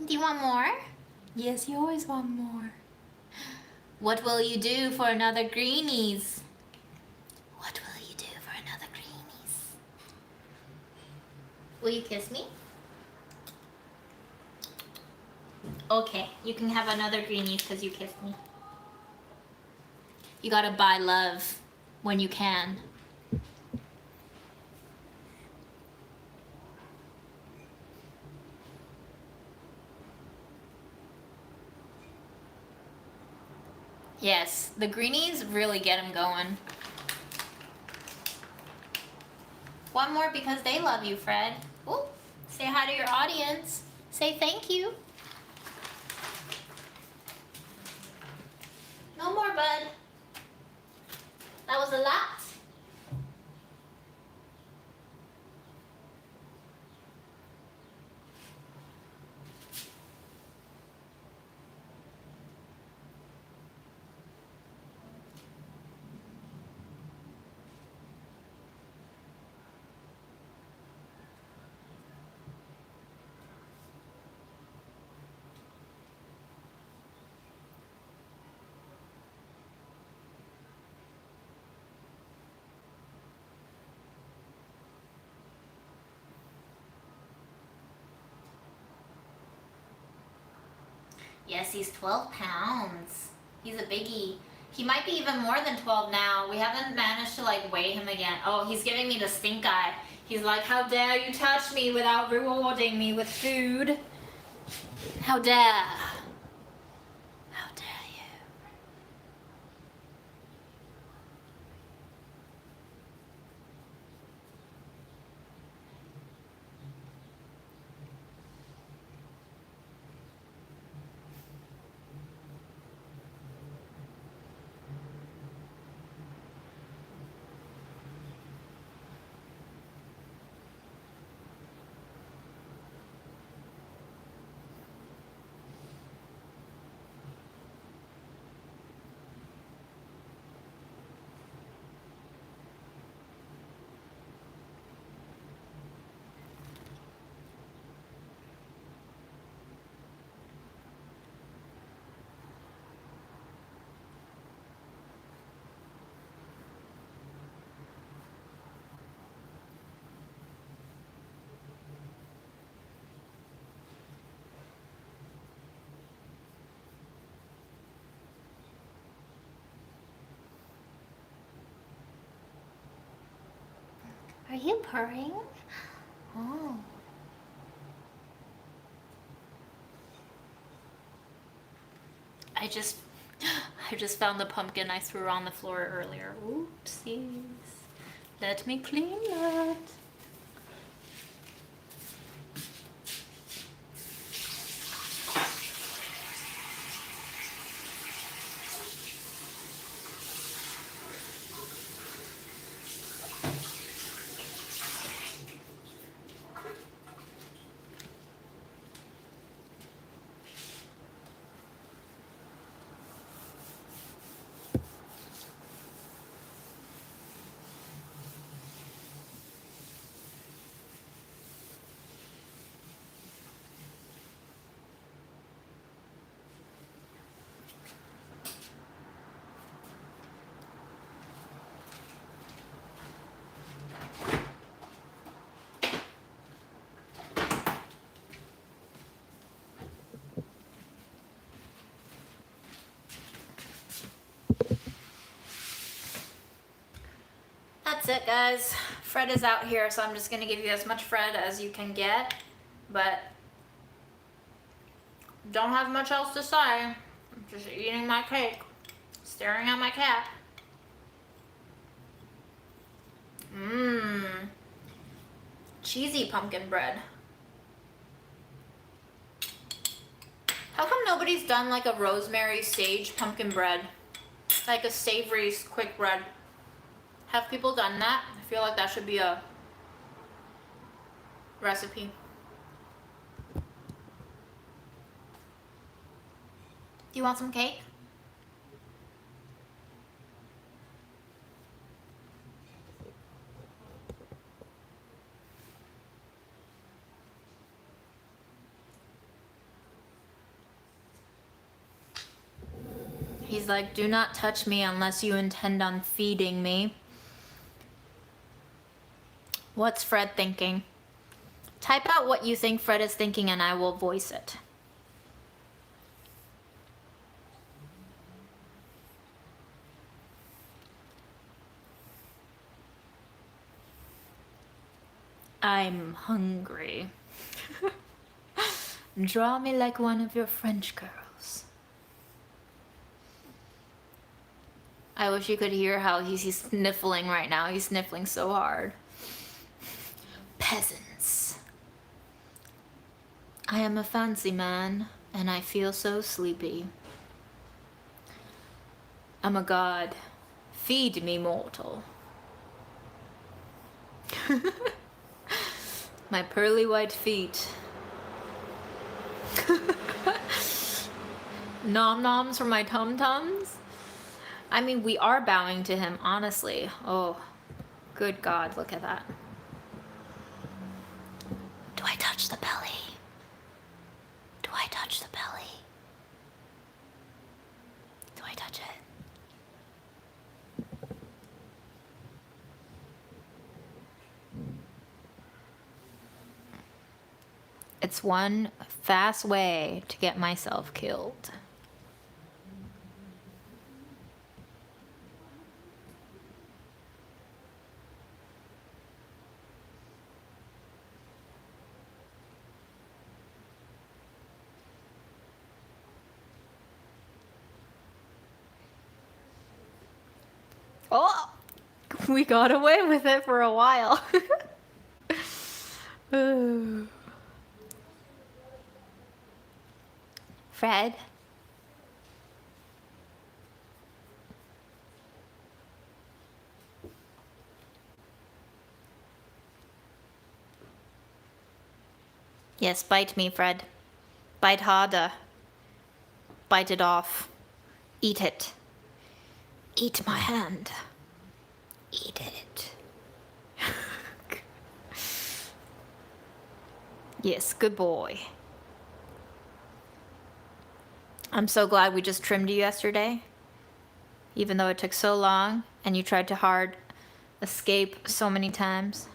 Do you want more? Yes, you always want more. What will you do for another greenies? What will you do for another greenies? Will you kiss me? Okay, you can have another greenies because you kissed me. You gotta buy love when you can. Yes, the greenies really get him going. One more because they love you, Fred. Ooh, say hi to your audience. Say thank you. No more, bud. That was a lot. Yes, he's 12 pounds. He's a biggie. He might be even more than 12 now. We haven't managed to like weigh him again. Oh, he's giving me the stink eye. He's like, how dare you touch me without rewarding me with food? How dare? How dare you? Are you purring? Oh. I just found the pumpkin I threw on the floor earlier. Oopsies. Let me clean that. That's it, guys. Fred is out here, so I'm just gonna give you as much Fred as you can get, but don't have much else to say. I'm just eating my cake, staring at my cat. Mmm. Cheesy pumpkin bread. How come nobody's done like a rosemary sage pumpkin bread? Like a savory quick bread. Have people done that? I feel like that should be a recipe. Do you want some cake? He's like, do not touch me unless you intend on feeding me. What's Fred thinking? Type out what you think Fred is thinking and I will voice it. I'm hungry. Draw me like one of your French girls. I wish you could hear how he's sniffling right now. He's sniffling so hard. Peasants. I am a fancy man, and I feel so sleepy. I'm a god. Feed me, mortal. My pearly white feet. Nom noms for my tum-tums? I mean, we are bowing to him, honestly. Oh, good God, look at that. Do I touch the belly? Do I touch the belly? Do I touch it? It's one fast way to get myself killed. Oh, we got away with it for a while. Fred? Yes, bite me, Fred. Bite harder. Bite it off. Eat it. Eat my hand. Eat it. Yes, good boy. I'm so glad we just trimmed you yesterday. Even though it took so long and you tried to hard escape so many times.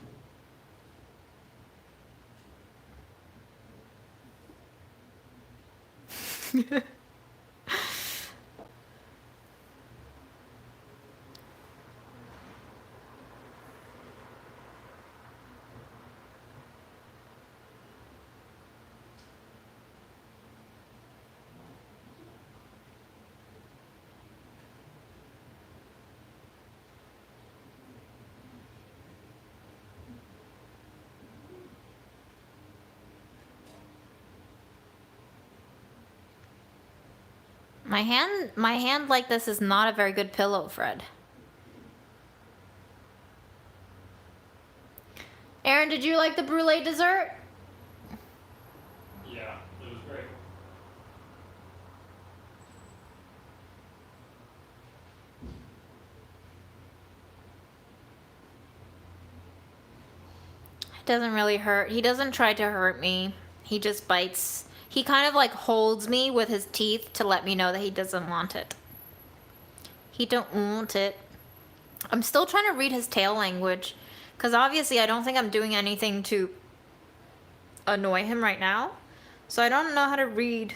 My hand like this is not a very good pillow, Fred. Aaron, did you like the brulee dessert? Yeah, it was great. It doesn't really hurt. He doesn't try to hurt me. He just bites. He kind of like holds me with his teeth to let me know that he doesn't want it. He don't want it. I'm still trying to read his tail language, because obviously I don't think I'm doing anything to annoy him right now. So I don't know how to read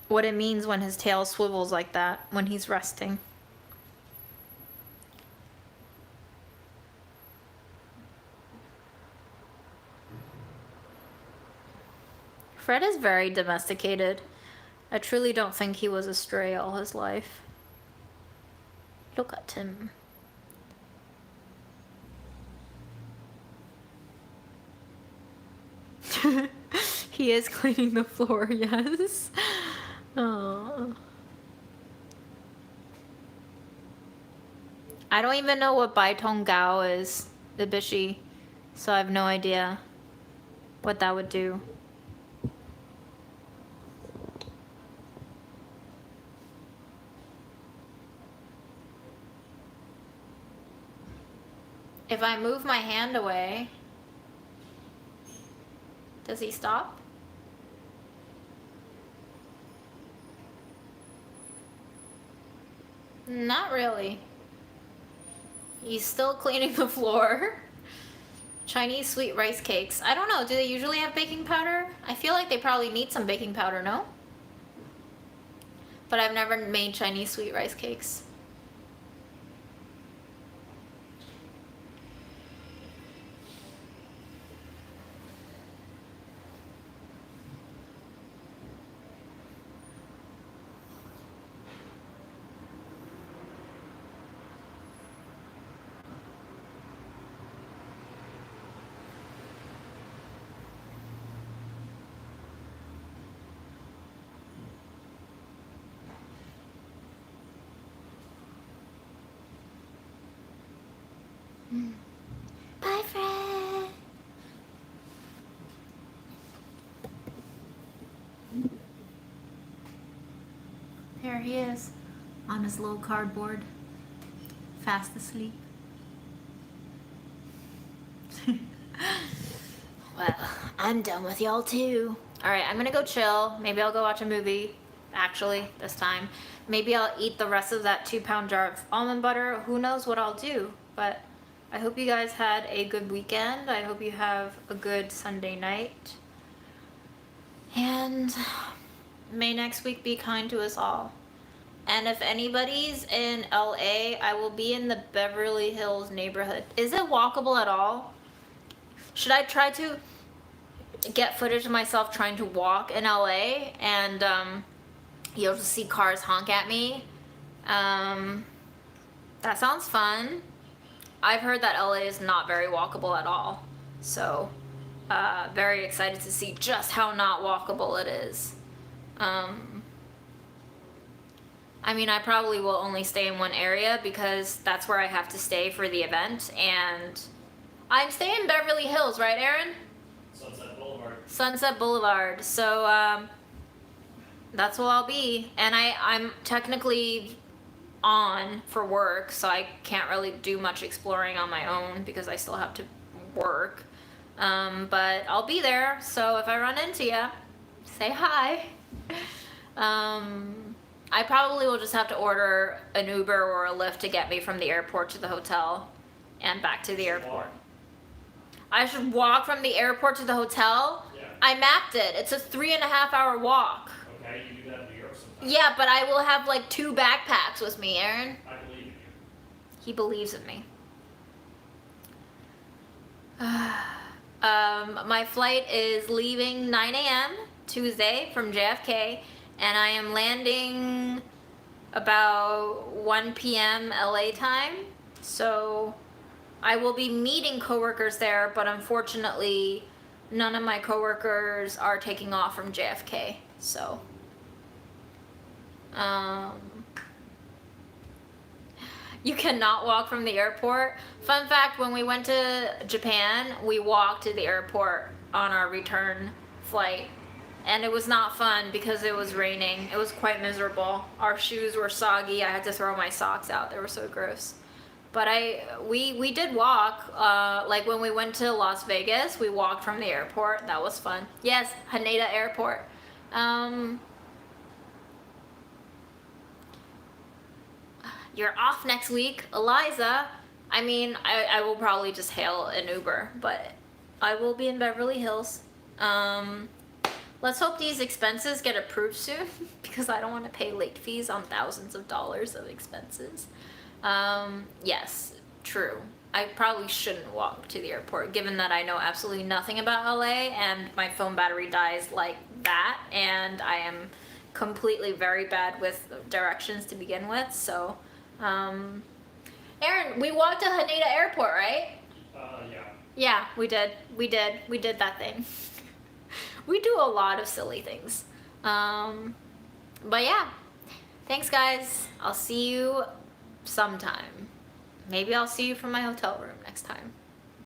what it means when his tail swivels like that when he's resting. Fred is very domesticated. I truly don't think he was a stray all his life. Look at him. He is cleaning the floor, yes. Oh. I don't even know what Bai Tong Gao is, the Bishi, so I have no idea what that would do. If I move my hand away, does he stop? Not really. He's still cleaning the floor. Chinese sweet rice cakes. I don't know, do they usually have baking powder? I feel like they probably need some baking powder, no? But I've never made Chinese sweet rice cakes. Bye, Fred. There he is, on his little cardboard, fast asleep. Well, I'm done with y'all too. Alright, I'm gonna go chill. Maybe I'll go watch a movie, actually, this time. Maybe I'll eat the rest of that 2-pound jar of almond butter. Who knows what I'll do, but I hope you guys had a good weekend. I hope you have a good Sunday night. And may next week be kind to us all. And if anybody's in LA, I will be in the Beverly Hills neighborhood. Is it walkable at all? Should I try to get footage of myself trying to walk in LA and you'll just see cars honk at me? That sounds fun. I've heard that LA is not very walkable at all. So, very excited to see just how not walkable it is. I mean, I probably will only stay in one area because that's where I have to stay for the event. And I'm staying in Beverly Hills, right, Aaron? Sunset Boulevard. Sunset Boulevard. So, that's where I'll be. And I'm technically on for work, so I can't really do much exploring on my own because I still have to work. But I'll be there, so if I run into you, say hi. I probably will just have to order an Uber or a Lyft to get me from the airport to the hotel and back to the airport. I should walk from the airport to the hotel? Yeah. I mapped it. It's a 3.5-hour walk. Okay, you do that in New York sometimes. Yeah, but I will have like 2 backpacks with me, Aaron. I believe in you. He believes in me. My flight is leaving 9 a.m. Tuesday from JFK, and I am landing about 1 p.m. LA time. So I will be meeting coworkers there, but unfortunately, none of my coworkers are taking off from JFK. So You cannot walk from the airport. Fun fact, when we went to Japan, we walked to the airport on our return flight. And it was not fun because it was raining. It was quite miserable. Our shoes were soggy. I had to throw my socks out. They were so gross. But we did walk. Like when we went to Las Vegas, we walked from the airport. That was fun. Yes, Haneda Airport. You're off next week, Eliza. I mean, I will probably just hail an Uber, but I will be in Beverly Hills. Let's hope these expenses get approved soon because I don't want to pay late fees on thousands of dollars of expenses. Yes, true. I probably shouldn't walk to the airport given that I know absolutely nothing about LA and my phone battery dies like that and I am completely very bad with directions to begin with. So, Aaron, we walked to Haneda Airport, right? Yeah. Yeah, we did. We did that thing. We do a lot of silly things. But yeah, thanks guys. I'll see you sometime. Maybe I'll see you from my hotel room next time.